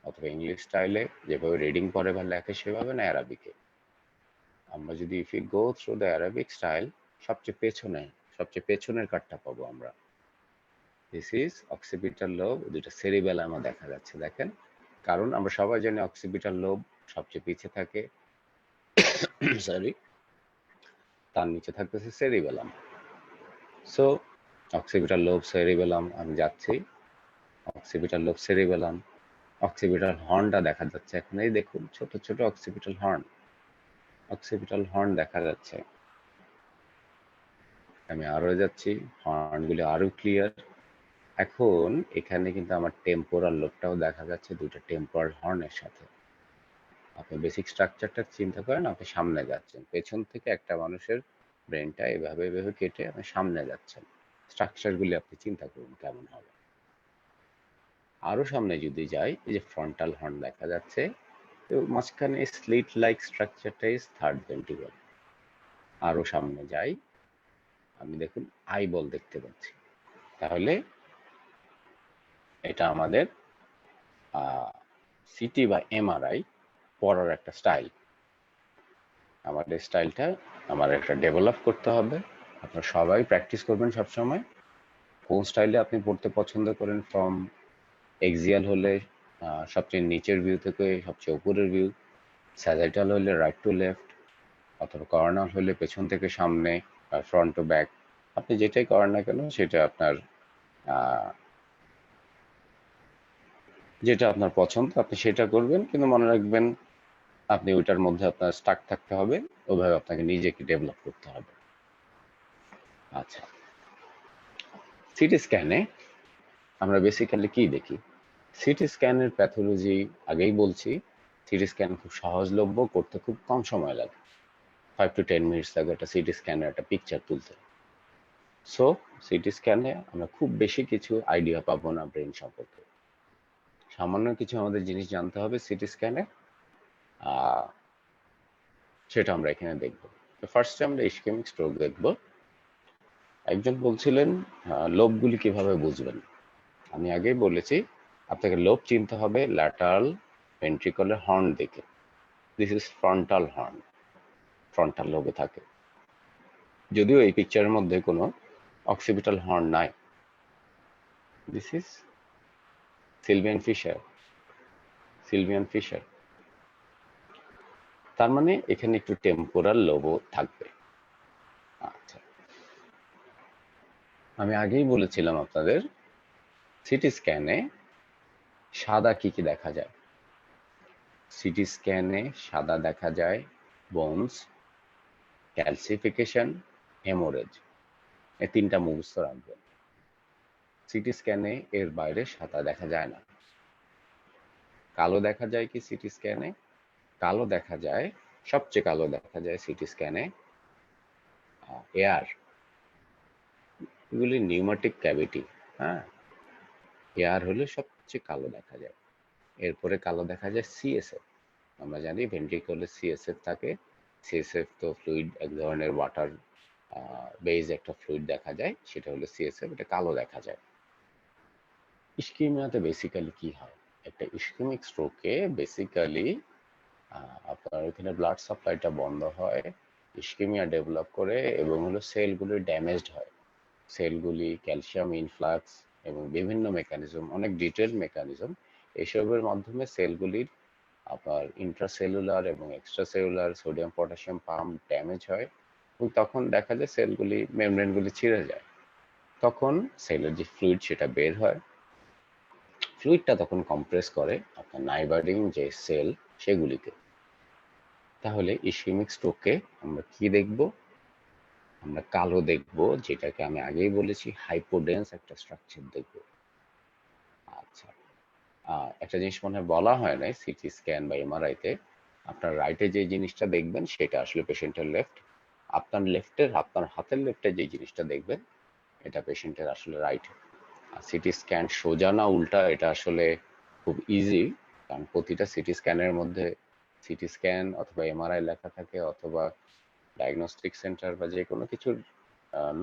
অথবা ইংলিশ স্টাইলে যেভাবে রিডিং পড়ে বা লেখে সেভাবে, না অ্যারাবিকে? আমরা যদি if you go through the Arabic style, সবচেয়ে পেছনের কার্ডটা পাবো আমরা। দিস ইজ অক্সিপিটাল লোব, দুইটা সেরিবেলামও দেখা যাচ্ছে, দেখেন। কারণ আমরা সবাই জানি অক্সিপিটাল লোব সবচেয়ে পিছিয়ে থাকে, সরি, তার নিচে থাকতেছে cerebellum. So occipital lobe, cerebellum, আমি যাচ্ছি। অক্সিপিটাল লোব, সেরিবেলাম, অক্সিপিটাল হর্নটা দেখা যাচ্ছে এখন, এই দেখুন ছোট ছোট অক্সিপিটাল হর্ন দেখা যাচ্ছে। আমি আরো যাচ্ছি, হর্নগুলো আরো ক্লিয়ার। এখন এখানে কিন্তু আমার টেম্পোরাল লোবটাও দেখা যাচ্ছে দুটো টেম্পোরাল হর্নের সাথে। আপনি বেসিক স্ট্রাকচারটা চিন্তা করেন, আপনি সামনে যাচ্ছেন, পেছন থেকে একটা মানুষের ব্রেনটা এভাবে এভাবে কেটে আপনি সামনে যাচ্ছেন। স্ট্রাকচারগুলি আপনি চিন্তা করুন কেমন হবে। আরো সামনে যদি যাই, এই যে ফ্রন্টাল হর্ন দেখা যাচ্ছে, তো মাঝখানে স্লিট লাইক স্ট্রাকচারটা ইজ থার্ড ভেন্ট্রিকল। আরো সামনে যাই, আমি দেখুন আইবল দেখতে পাচ্ছি। তাহলে এটা আমাদের সিটি বা এমআরআই পড়ার একটা স্টাইল। আমাদের স্টাইলটা আমার একটা ডেভেলপ করতে হবে। আপনারা সবাই প্র্যাকটিস করবেন সবসময়। কোন স্টাইলে আপনি পড়তে পছন্দ করেন, ফ্রম এক্সিয়াল হলে সবচেয়ে নিচের ভিউ থেকে সবচেয়ে উপরের ভিউ, স্যাজাইটাল হলে রাইট টু লেফট, অথবা কর্নাল হলে পেছন থেকে সামনে, ফ্রন্ট টু ব্যাক। আপনি যেটাই করেন না কেন সেটা আপনার যেটা আপনার পছন্দ আপনি সেটা করবেন, কিন্তু মনে রাখবেন আপনি ওইটার মধ্যে আপনার স্টাক থাকতে হবে, ওইভাবে আপনাকে নিজেকে ডেভেলপ করতে হবে। আচ্ছা, সিটি স্ক্যানে আমরা বেসিক্যালি কি দেখি? সিটি স্ক্যানের প্যাথোলজি আগেই বলছি, সিটি স্ক্যান খুব সহজলভ্য, করতে খুব কম সময় লাগে, 5 to 10 মিনিটস লাগে একটা সিটি স্ক্যানের একটা পিকচার তুলতে। সো সিটি স্ক্যানে আমরা খুব বেশি কিছু আইডিয়া পাবো না ব্রেন সম্পর্কে, সামান্য কিছু আমাদের জিনিস জানতে হবে সিটি স্ক্যানে, সেটা আমরা এখানে দেখব। তো ফার্স্টে আমরা ইসকেমিক স্ট্রোক দেখব। একজন বলছিলেন লোবগুলি কিভাবে বুঝবেন। আমি আগেই বলেছি আপনাকে লোব চিনতে হবে ল্যাটারাল ভেন্ট্রিকলের হর্ন দেখে। This is frontal horn, frontal লোবে থাকে। যদিও এই পিকচারের মধ্যে কোনো অক্সিপিটাল হর্ন নাই। This is Sylvian fissure. তার মানে এখানে একটু টেম্পোরাল লোবও থাকবে। আচ্ছা, আমি আগেই বলেছিলাম আপনাদের সিটি স্ক্যানে সাদা কি কি দেখা যায়। সিটি স্ক্যানে সাদা দেখা যায় বোনস, ক্যালসিফিকেশন, হেমোরেজ। এই তিনটা মুখস্থ রাখবেন। সিটি স্ক্যানে এর বাইরে সাদা দেখা যায় না। কালো দেখা যায় কি সিটি স্ক্যানে? কালো দেখা যায়, সবচেয়ে কালো দেখা যায় সিটি স্ক্যানে এয়ার, এগুলি নিউমাটিক ক্যাভিটি। হ্যাঁ, এয়ার হলে সবচেয়ে কালো দেখা যায়। এরপরে কালো দেখা যায় সিএসএফ। আমরা জানি ভেন্ট্রিকলে সিএসএফ থাকে। সিএসএফ তো ফ্লুইড, এক ধরনের ওয়াটার বেজ একটা ফ্লুইড দেখা যায়, সেটা হলো সিএসএফ, এটা কালো দেখা যায়। ইসকিমিয়াতে বেসিক্যালি কি হয়? একটা ইসকিমিক স্ট্রোকে বেসিক্যালি আপনার ওখানে ব্লাড সাপ্লাইটা বন্ধ হয়, ইসকিমিয়া ডেভেলপ করে এবং হলো সেলগুলি ড্যামেজড হয়। সেলগুলি ক্যালসিয়াম ইনফ্লাক্স এবং বিভিন্ন মেকানিজম, অনেক ডিটেল মেকানিজম, এসবের মাধ্যমে সেলগুলির আপনার ইন্ট্রাসেলুলার এবং extracellular sodium potassium pump damage হয়, এবং তখন দেখা যায় সেলগুলি, মেমব্রেনগুলি ছিঁড়ে যায়। তখন সেলের যে ফ্লুইড সেটা বের হয়, ফ্লুইডটা তখন কম্প্রেস করে আপনার নাইবার্ডিং যে সেল সেগুলিকে। তাহলে ইসকেমিক স্ট্রোকে আমরা কি দেখব? আমরা কালো দেখব, যেটাকে আমি আগেই বলেছি হাইপোডেন্স একটা স্ট্রাকচার দেখব। আচ্ছা, একটা জিনিস মনে হয় বলা হয় নাই সিটি স্ক্যান বা এমআরআই তে, আপনার রাইটে যে জিনিসটা দেখবেন সেটা আসলে পেশেন্টের লেফট, আপনার হাতের লেফটে যে জিনিসটা দেখবেন এটা পেশেন্টের আসলে রাইট। আর সিটি স্ক্যান সোজা না উল্টা এটা আসলে খুব ইজি, কারণ প্রতিটা সিটি স্ক্যানের মধ্যে সিটি স্ক্যান অথবা এমআরআই লেখা থাকে অথবা ডায়াগনস্টিক সেন্টার বা যে কোনো কিছুর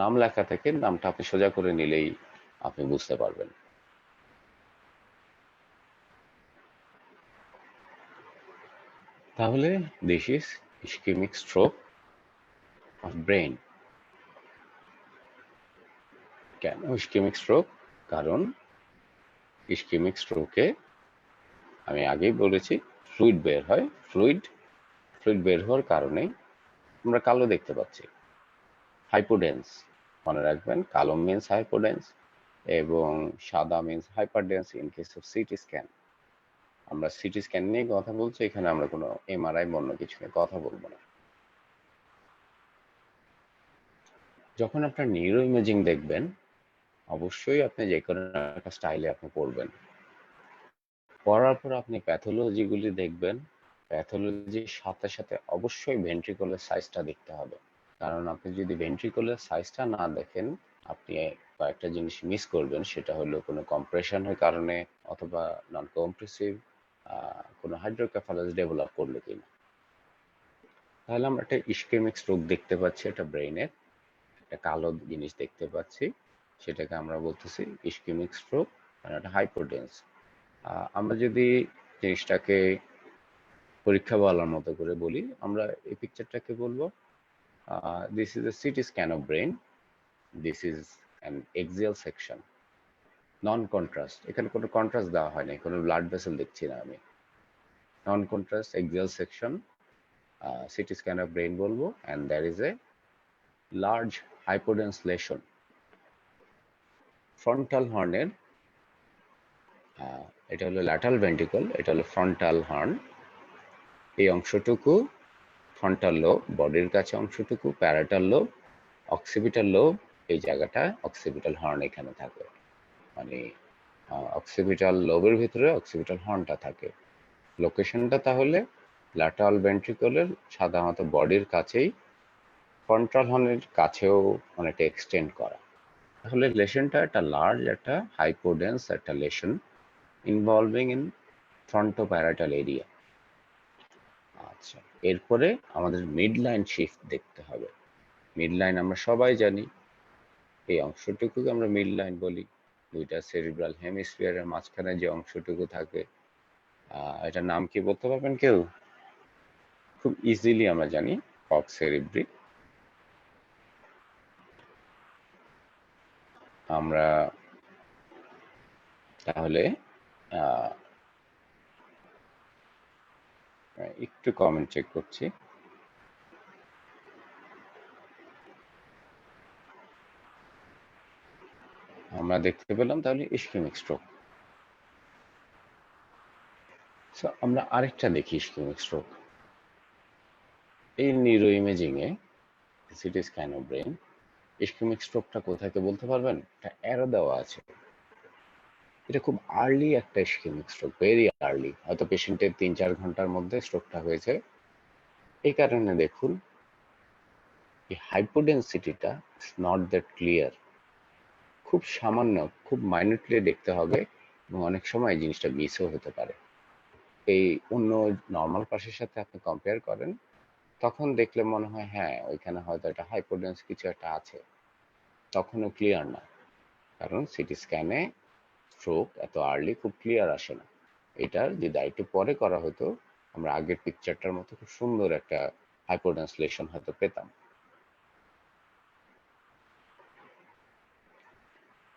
নাম লেখা থাকে, নামটা আপনি সোজা করে নিলেই আপনি বুঝতে পারবেন। তাহলে this is ischemic stroke of brain. কেন ইসকেমিক স্ট্রোক? কারণ ইসকেমিক স্ট্রোকে আমি আগেই বলেছি ফ্লুইড বের হয়, ফ্লুইড বের হওয়ার কারণেই আমরা কালো দেখতে পাচ্ছি। হাইপোডেন্স, মনে রাখবেন, কালো মিন্স হাইপোডেন্স এবং সাদা means hyperdense in case of CT scan. আমরা সিটি স্ক্যান নিয়ে কথা বলছি, এখানে আমরা কোনো এমআরআই অন্য কিছু নিয়ে কথা বলবো না। যখন আপনার নিউরো ইমেজিং দেখবেন, অবশ্যই আপনি যে কোনো একটা স্টাইলে আপনি পড়বেন। পড়ার পর আপনি প্যাথোলজিগুলি দেখবেন। প্যাথোলজির সাথে সাথে অবশ্যই ভেন্ট্রিকলের সাইজটা দেখতে হবে। কারণ আপনি যদি ভেন্ট্রিকলের সাইজটা না দেখেন, আপনি কয়েকটা জিনিস মিস করবেন। সেটা হলো কোনো কম্প্রেশনের কারণে অথবা নন কম্প্রেসিভ কোনো হাইড্রোকেফালাস ডেভেলপ করলো কিনা। তাহলে আমরা একটা ইসকেমিক স্ট্রোক দেখতে পাচ্ছি, একটা ব্রেইনের একটা কালো জিনিস দেখতে পাচ্ছি, সেটাকে আমরা বলতেছি ইসকেমিক স্ট্রোক আর একটা হাইপোটেন্স। আমরা যদি জিনিসটাকে পরীক্ষা বলার মতো করে বলি, আমরা এই পিকচারটাকে বলবো this is A CT scan of brain, this is an axial section, non contrast. এখানে কোনো কন্ট্রাস্ট দেওয়া হয়নি, কোনো ব্লাড ভেসেল দেখছি না আমি। Non contrast axial section, CT scan of brain বলবো, and there is a large hypodense lesion. Frontal হর্নের, এটা হলো ল্যাটারাল ভেন্ট্রিকল, এটা হলো ফ্রন্টাল হর্ন। এই অংশটুকু ফ্রন্টাল লোব, বডির কাছে অংশটুকু প্যারাটাল লোব, অক্সিপিটাল লোব, এই জায়গাটা অক্সিপিটাল হর্ন এখানে থাকে, মানে অক্সিপিটাল লোবের ভিতরে অক্সিপিটাল হর্নটা থাকে। লোকেশনটা তাহলে ল্যাটারাল ভেন্ট্রিকলের সাধারণত বডির কাছেই, ফ্রন্টাল হর্নের কাছেও অনেকটা এক্সটেন্ড করা। তাহলে লেশনটা একটা লার্জ, একটা হাইপোডেন্স একটা লেশন ইনভলভিং ইন ফ্রন্টোপ্যারাটাল এরিয়া। আচ্ছা, এরপরে আমাদের মিড লাইন শিফট দেখতে হবে। মিড লাইন আমরা সবাই জানি, এই অংশটুকুকে আমরা মিড লাইন বলি। দুইটা সেরিব্রাল হেমিস্ফিয়ারের মাঝখানে যে অংশটুকু থাকে, এটার নাম কি বলতে পারবেন কেউ? খুব ইজিলি আমরা জানি, কক্স সেরিব্রি। আমরা তাহলে একটু কমেন্ট চেক করছি। আমরা দেখতে পেলাম তাহলে ইসকেমিক স্ট্রোক। সো আমরা আরেকটা দেখি ইসকেমিক স্ট্রোক। এই নিউরো ইমেজিং এ CT scan of brain, ischaemic স্ট্রোকটা কোথায় বলতে পারবেন? একটা অ্যারো দেওয়া আছে। এটা খুব আর্লি একটা ইসকেমিক স্ট্রোক, ভেরি আর্লি, হয়তো পেশেন্টের 3-4 ঘন্টার মধ্যে স্ট্রোকটা হয়েছে। এই কারণে দেখুন এই হাইপোডেন্সিটিটা ইজ নট দ্যাট ক্লিয়ার, খুব সামান্য, খুব মাইনিউটলি দেখতে হবে এবং অনেক সময় এই জিনিসটা মিসও হতে পারে। এই অন্য নর্মাল পাশের সাথে আপনি কম্পেয়ার করেন, তখন দেখলে মনে হয় হ্যাঁ ওইখানে হয়তো একটা হাইপোডেন্স কিছু একটা আছে, তখনও ক্লিয়ার না। কারণ সিটি স্ক্যানে স্ট্রোক এত আর্লি খুব ক্লিয়ার আসে না। এটার যদি আরেকটু পরে করা হতো, আমরা আগের পিকচারটার মতো খুব সুন্দর একটা হাইপোডেন্স লেশন হয়তো পেতাম।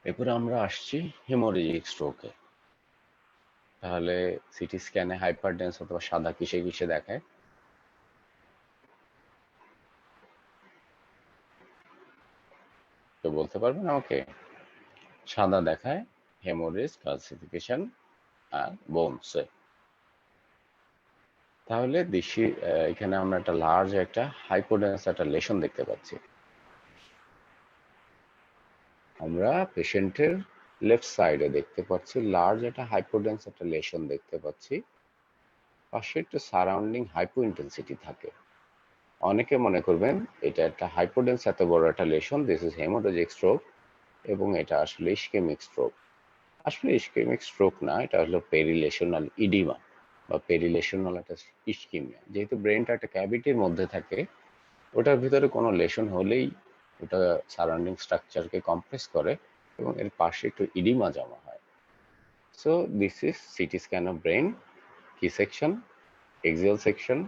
এরপরে আমরা আসছি হেমোরেজিক স্ট্রোকে। তাহলে সিটি স্ক্যানে হাইপারডেন্স অথবা সাদা কিসে কিসে দেখায়? কেউ বলতে পারবেন আমাকে? সাদা দেখায় হেমোরেজ, ক্যালসিফিকেশন আর বোনসে। তাহলে দেশি এখানে আমরা একটা লার্জ একটা হাইপোডেন্স একটা লেশন দেখতে পাচ্ছি। আমরা পেশেন্টের লেফট সাইডে দেখতে পাচ্ছি লার্জ একটা হাইপোডেন্স একটা লেশন দেখতে পাচ্ছি। পাশে একটু সারাউন্ডিং হাইপো ইন্টেন্সিটি থাকে। অনেকে মনে করবেন এটা একটা হাইপোডেন্স এত বড় একটা lesion, this is hemorrhagic stroke, এবং এটা আসলে ইসকেমিক স্ট্রোক। আসলে ইসকেমিক স্ট্রোক না, এটা হলো পেরিলেশনাল ইডিমা, বা পেরিলেশনাল একটা ইস্কিমিয়া। যেহেতু ব্রেনটা একটা ক্যাভিটির মধ্যে থাকে, ওটার ভিতরে কোনো লেশন হলেই ওটা সারাউন্ডিং স্ট্রাকচারকে কম্প্রেস করে এবং এর পাশে একটু ইডিমা জমা হয়। So this is city scan of brain. কি সেকশন? এক্সিয়াল সেকশন,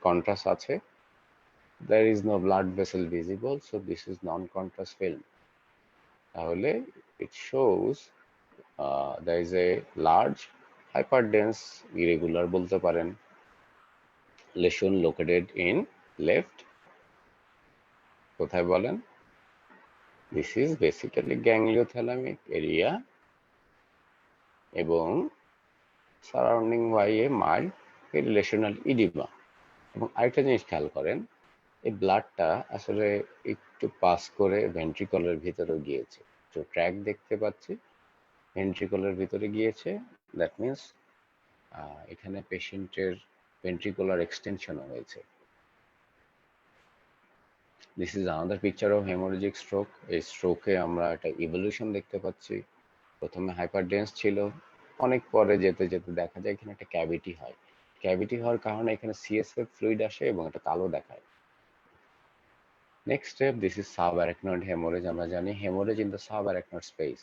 কন্ট্রাস্ট আছে। There is no blood vessel visible, so this is non-contrast film. তাহলে it shows there is a large hyperdense irregular বলতে পারেন lesion located in left. কোথায় বলেন? This is basically gangliothalamic area এবং surrounding by a mild perilesional oedema. এবং আরেকটা জিনিস খেয়াল করেন, এই ব্লাডটা আসলে একটু পাস করে ভেন্ট্রিকলের ভিতরে গিয়েছে, তো ট্র্যাক দেখতে পাচ্ছি ভেন্ট্রিকলের ভিতরে গিয়েছে। দ্যাট মিনস এখানে পেশেন্টের ভেন্ট্রিকুলার এক্সটেনশনও হয়েছে। This is another picture of hemorrhagic stroke. এই স্ট্রোকে আমরা একটা ইভলিউশন দেখতে পাচ্ছি। প্রথমে হাইপারডেন্স ছিল, অনেক পরে যেতে যেতে দেখা যায় এখানে একটা ক্যাভিটি হয়। ক্যাভিটি হওয়ার কারণে এখানে সিএসএফ ফ্লুইড আসে এবং এটা কালো দেখায়। Next step, this is subarachnoid haemorrhage. আমরা জানি haemorrhage in the subarachnoid space.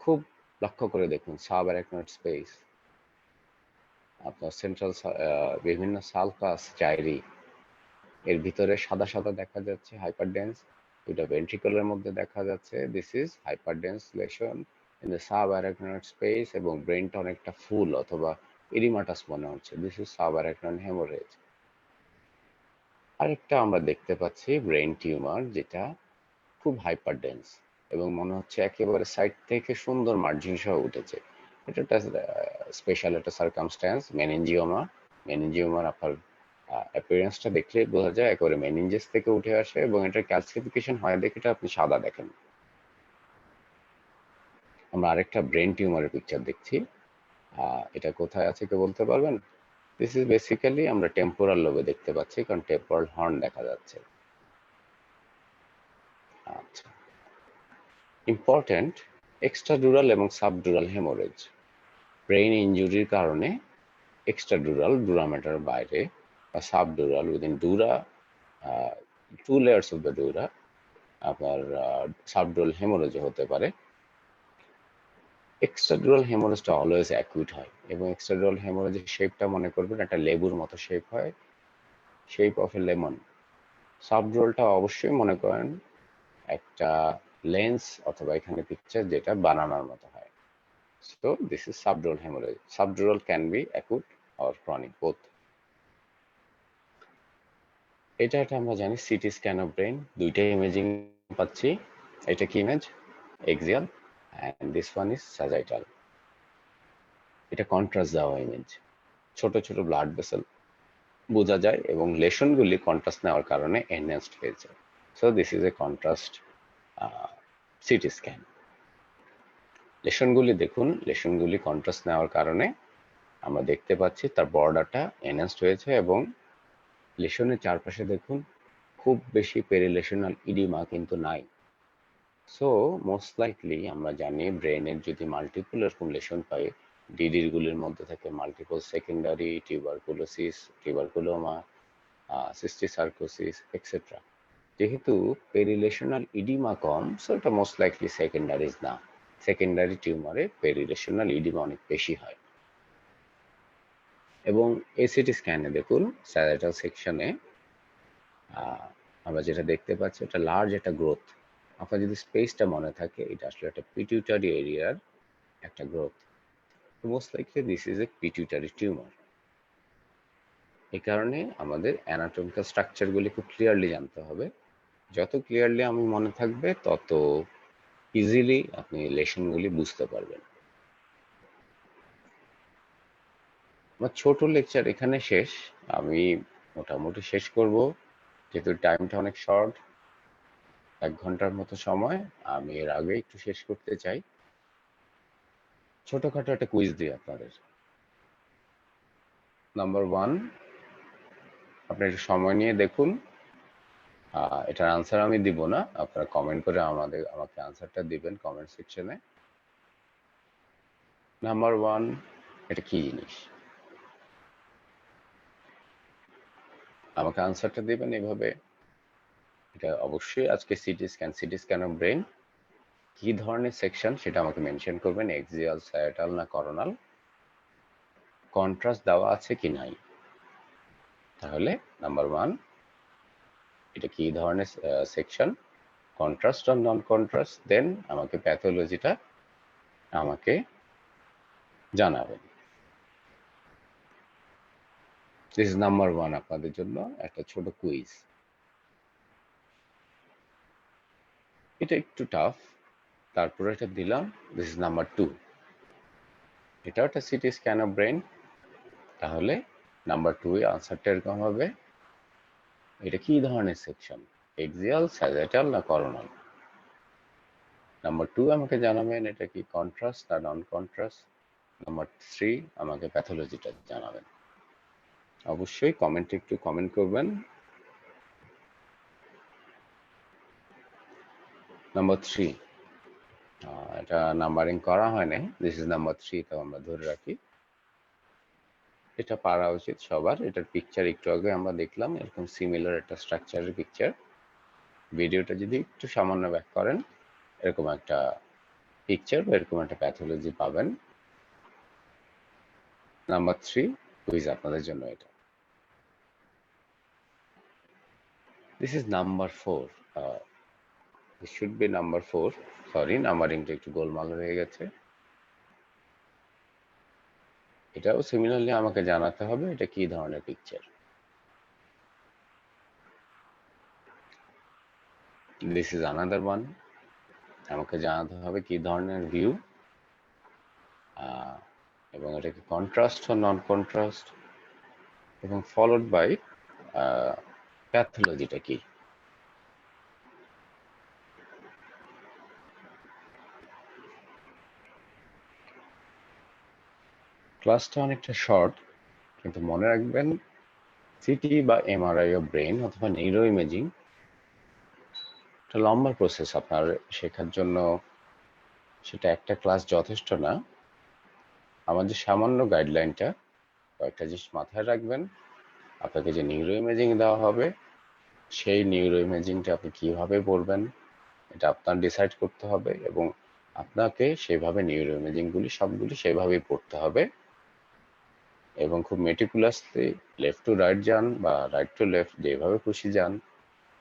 খুব লক্ষ্য করে দেখুন সাবঅ্যারাকনয়েড স্পেস, আপনার সেন্ট্রাল বিভিন্ন সালকাস জাইরি এর ভিতরে সাদা সাদা দেখা যাচ্ছে হাইপারডেন্স, দুটা ভেন্ট্রিকলের মধ্যে দেখা যাচ্ছে। This is hyperdense lesion in the subarachnoid space এবং ব্রেনটা অনেকটা ফুল অথবা ইরিমাটাস মনে হচ্ছে। This is subarachnoid haemorrhage. আরেকটা আমরা দেখতে পাচ্ছি ব্রেন টিউমার, যেটা খুব হাইপারডেন্স এবং মনে হচ্ছে একেবারে সাইড থেকে সুন্দর মার্জিন সহ উঠেছে। এটা একটা স্পেশাল একটা সার্কামস্ট্যান্স, মেনিনজিওমা। মেনিনজিওমার আপনার অ্যাপিয়ারেন্সটা দেখলে বোঝা যায় একেবারে মেনিনজেস থেকে উঠে আসে এবং এটার ক্যালসিফিকেশন হয় দেখে এটা আপনি সাদা দেখেন। আমরা আরেকটা ব্রেন টিউমারের পিকচার দেখছি। এটা কোথায় আছে কেউ বলতে পারবেন? দিস ইজ বেসিক্যালি আমরা টেম্পোরাল লোবে দেখতে পাচ্ছি, কারণ টেম্পোরাল হর্ন দেখা যাচ্ছে। আচ্ছা, ইম্পর্টেন্ট এক্সট্রাডুরাল এবং সাবডুরাল হেমোরেজ। ব্রেইন ইনজুরির কারণে এক্সট্রাডুরাল ডুরামেটার বাইরে বা subdural within dura, two layers of the dura আপনার সাবডুরাল হেমোরেজ হতে পারে। এক্সট্রাডুরাল হেমোরেজটা অলওয়েজ অ্যাকুইট হয় এবং এক্সট্রাডুরাল হেমোরেজের শেপটা মনে করবেন একটা লেবুর মতো শেপ হয়, শেপ অফ এ লেমন। সাবডুরালটা অবশ্যই মনে করেন একটা লেন্স অথবা এখানে পিকচার যেটা বানানোর মতো হয়। So this is subdural hemorrhage. Subdural can be acute or chronic both. এটা আমরা জানি সিটি স্ক্যান অফ ব্রেন, দুইটাই ইমেজিং পাচ্ছি। এটা কি image? Axial, and this one is sagittal. এটা কন্ট্রাস্ট দেওয়া ইমেজ, ছোট ছোট ব্লাড ভেসেল বোঝা যায় এবং লেশনগুলি কন্ট্রাস্ট নেওয়ার কারণে এনহ্যান্সড হয়েছে। So this is a contrast CT scan. লেশনগুলি দেখুন, লেশনগুলি কন্ট্রাস্ট নেওয়ার কারণে আমরা দেখতে পাচ্ছি তার বর্ডারটা এনহ্যান্সড হয়েছে এবং লেশনের চারপাশে দেখুন খুব বেশি পেরিলেশনাল ইডিমা কিন্তু নাই। সো মোস্ট লাইকলি আমরা জানি ব্রেনের যদি মাল্টিপল এরকম লেশন পাই, ডিডির গুলির মধ্যে থেকে মাল্টিপল সেকেন্ডারি টিউবারকুলোসিস, টিউবারকুলোমা, সিস্টিসার্কোসিস এক্সেট্রা, যেহেতু পেরিলেশনাল ইডিমা কম, সো এটা মোস্ট লাইকলি সেকেন্ডারিজ না। সেকেন্ডারি টিউমারে পেরিলেশনাল ইডিমা অনেক বেশি হয়। এবং এসিটি স্ক্যানে দেখুন স্যাজিটাল সেকশনে আমরা যেটা দেখতে পাচ্ছি এটা লার্জ একটা গ্রোথ। আপনার যদি স্পেসটা মনে থাকে, এটা আসলে একটা পিটিউটারি এরিয়ার একটা growth. Most likely this is A pituitary tumour. এই কারণে আমাদের অ্যানাটমিক্যাল স্ট্রাকচারগুলি খুব ক্লিয়ারলি জানতে হবে। যত ক্লিয়ারলি আমি মনে থাকবে তত ইজিলি আপনি লেশনগুলি বুঝতে পারবেন। আমার ছোট লেকচার এখানে শেষ। আমি মোটামুটি শেষ করব, যেহেতু টাইমটা অনেক শর্ট, 1 ঘন্টার মতো সময়। আমি এর আগে একটু শেষ করতে চাই। ছোটখাটো একটা কুইজ দিই আপনাদের। নাম্বার 1, আপনি একটু সময় নিয়ে দেখুন। এটার আনসার আমি দিব না, আপনারা কমেন্ট করে আমাকে আনসারটা দিবেন কমেন্ট সেকশনে। নাম্বার 1, এটা কি জিনিস? আমাকে আনসারটা দিবেন এভাবে। এটা অবশ্যই আজকে সিটি স্ক্যান অফ ব্রেন কি ধরনের সেকশন সেটা আমাকে মেনশন করবেন, এক্সিয়াল, স্যাটাল না করোনাল, কন্ট্রাস্ট দেওয়া আছে কি নাই। তাহলে নাম্বার 1 এটা কি ধরনের সেকশন, কন্ট্রাস্ট আর নন কন্ট্রাস্ট, দেন আমাকে প্যাথোলজিটা আমাকে জানাবেন। দিস ইজ নাম্বার 1 আপনাদের জন্য একটা ছোট কুইজ। এটা একটু টাফ, তারপরে এটা দিলাম। দিস ইজ নাম্বার 2, এটা একটা সিটি স্ক্যান অফ ব্রেন। তাহলে নাম্বার 2 এর আনসারটা এরকম হবে, এটা কি ধরনের সেকশন, এক্সিয়াল, স্যাজিটাল না করোনাল। নাম্বার 2 আমাকে জানাবেন এটা কি কন্ট্রাস্ট না নন কন্ট্রাস্ট। নাম্বার 3 আমাকে প্যাথোলজিটা জানাবেন। অবশ্যই কমেন্টে একটু কমেন্ট করবেন। নাম্বার 3 এটা নাম্বারিং করা হয় নাই, দিস ইজ নাম্বার 3, তো আমরা ধরে রাখি। এটা পারা উচিত সবার। এটার পিকচার একটু আগে আমরা দেখলাম, এরকম সিমিলার একটা স্ট্রাকচারের পিকচার। ভিডিওটা যদি একটু সামান্য ব্যাক করেন, এরকম একটা পিকচার বা এরকম একটা প্যাথোলজি পাবেন। নাম্বার 3 কুইজ আপনাদের জন্য এটা। This is number 4, this should be number 4। Sorry, নাম্বারিংটা একটু গোলমাল হয়ে গেছে। এটাও সিমিলারলি আমাকে জানাতে হবে এটা কি ধরনের picture. This is another one, আমাকে জানাতে হবে কি ধরনের ভিউ, এবং এটা কি কন্ট্রাস্ট ও নন কন্ট্রাস্ট, এবং ফলোড বাই প্যাথোলজিটা কি। ক্লাসটা অনেকটা শর্ট, কিন্তু মনে রাখবেন সিটি বা এমআরআই অফ ব্রেন অথবা নিউরো ইমেজিং একটা লম্বা প্রসেস। আপনার শেখার জন্য সেটা একটা ক্লাস যথেষ্ট না। আমার যে সামান্য গাইডলাইনটা, কয়েকটা জিনিস মাথায় রাখবেন। আপনাকে যে নিউরো ইমেজিং দেওয়া হবে, সেই নিউরো ইমেজিংটা আপনি কিভাবে পড়বেন এটা আপনার ডিসাইড করতে হবে, এবং আপনাকে সেভাবে নিউরো ইমেজিংগুলি সবগুলি সেভাবেই পড়তে হবে, এবং খুব মেটিকুলাসলি লেফট টু রাইট যান বা রাইট টু লেফট, যেভাবে খুশি যান,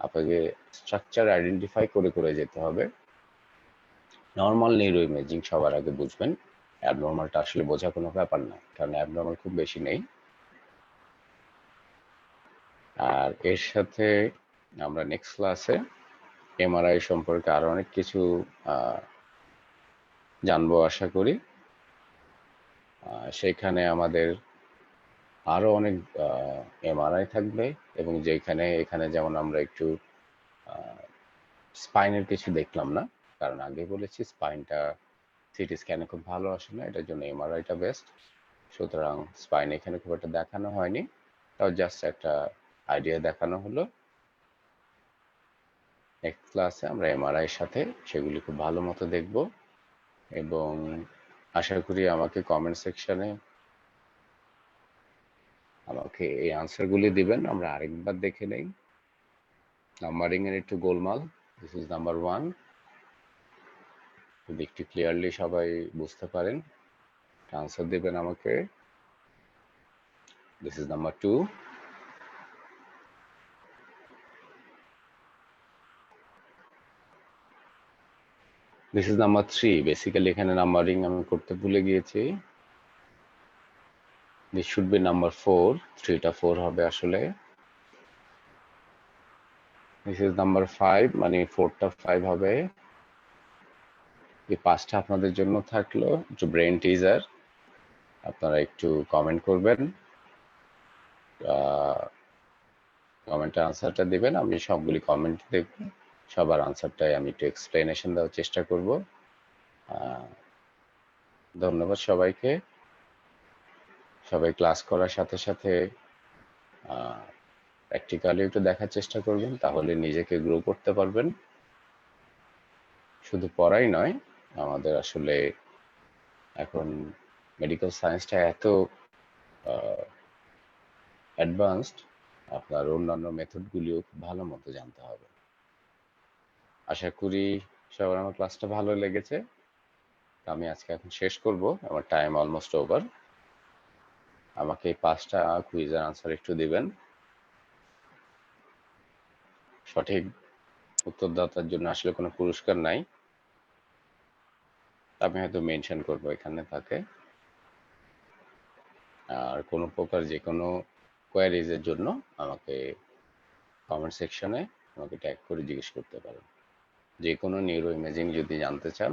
আপনাকে স্ট্রাকচার আইডেন্টিফাই করে করে যেতে হবে। নর্মাল নিউরো ইমেজিং সবার আগে বুঝবেন, অ্যাবনর্মালটা আসলে বোঝা কোনো ব্যাপার না, কারণ অ্যাবনর্মাল খুব বেশি নেই। আর এর সাথে আমরা নেক্সট ক্লাসে এমআরআই সম্পর্কে আরো অনেক কিছু জানবো আশা করি। সেখানে আমাদের আরো অনেক এমআরআই থাকবে, এবং যেখানে এখানে যেমন আমরা একটু স্পাইনের কিছু দেখলাম না, কারণ আগে বলেছি স্পাইনটা সিটি স্ক্যানে খুব ভালো আসে না, এটার জন্য এমআরআইটা বেস্ট। সুতরাং স্পাইন এখানে খুব একটা দেখানো হয়নি, তাও জাস্ট একটা আইডিয়া দেখানো হলো। নেক্সট ক্লাসে আমরা এমআরআই এর সাথে সেগুলি খুব ভালো মতো দেখব, এবং আশা করি আমাকে কমেন্ট সেকশনে আমাকে এই আনসারগুলি দিবেন, আমরা আরেকবার দেখে নেই। নাম্বারিং এর একটু গোলমাল। দিস ইজ নাম্বার 1, যদি একটু ক্লিয়ারলি সবাই বুঝতে পারেন আনসার দিবেন আমাকে। This is number 2, this is number 3। Basically এখানে নাম্বারিং আমি করতে ভুলে গিয়েছি। দিস শুড বি নাম্বার 4, 3টা 4 হবে আসলে। দিস ইজ নাম্বার 5, মানে 4টা 5 হবে। এই 5টা আপনাদের জন্য থাকলো একটু ব্রেন টিজার, আপনারা একটু কমেন্ট করবেন, কমেন্টে আনসারটা দিবেন। আমি সবগুলি কমেন্ট দেখব, সবার আনসারটাই আমি একটু এক্সপ্লেনেশন দেওয়ার চেষ্টা করব। ধন্যবাদ সবাইকে। সবাই ক্লাস করার সাথে সাথে প্র্যাকটিক্যালি একটু দেখার চেষ্টা করবেন, তাহলে নিজেকে গ্রো করতে পারবেন। শুধু পড়াই নয়, আমাদের আসলে এখন মেডিকেল সায়েন্সটা এত অ্যাডভান্সড, আপনার অন্যান্য মেথডগুলিও খুব ভালো মতো জানতে হবে। আশা করি সবার আমার ক্লাসটা ভালো লেগেছে। আমি আজকে এখন শেষ করব, আমার টাইম অলমোস্ট ওভার। আমাকে এই 5টা কুইজের আনসার একটু দিবেন। সঠিক উত্তরদাতার জন্য আসলে কোনো পুরস্কার নাই, আমি হয়তো মেনশন করব এখানে তাকে। আর কোনো প্রকার যে কোনো কোয়ারিজের জন্য আমাকে কমেন্ট সেকশনে আমাকে ট্যাগ করে জিজ্ঞেস করতে পারেন। যে কোনো নিউরো ইমেজিং যদি জানতে চান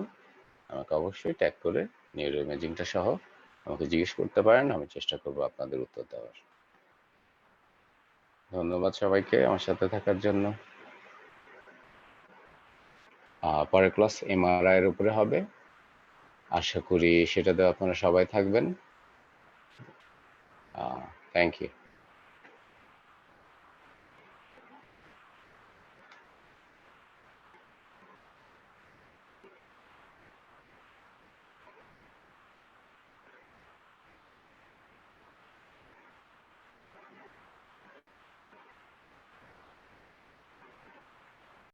আমাকে অবশ্যই ট্যাগ করে নিউরো ইমেজিংটা সহ আমাকে জিজ্ঞেস করতে পারেন, আমি চেষ্টা করব আপনাদের উত্তর দেওয়ার। ধন্যবাদ সবাইকে আমার সাথে থাকার জন্য। পরের ক্লাস এমআরআই এর উপরে হবে, আশা করি সেটাতে আপনারা সবাই থাকবেন। Thank you.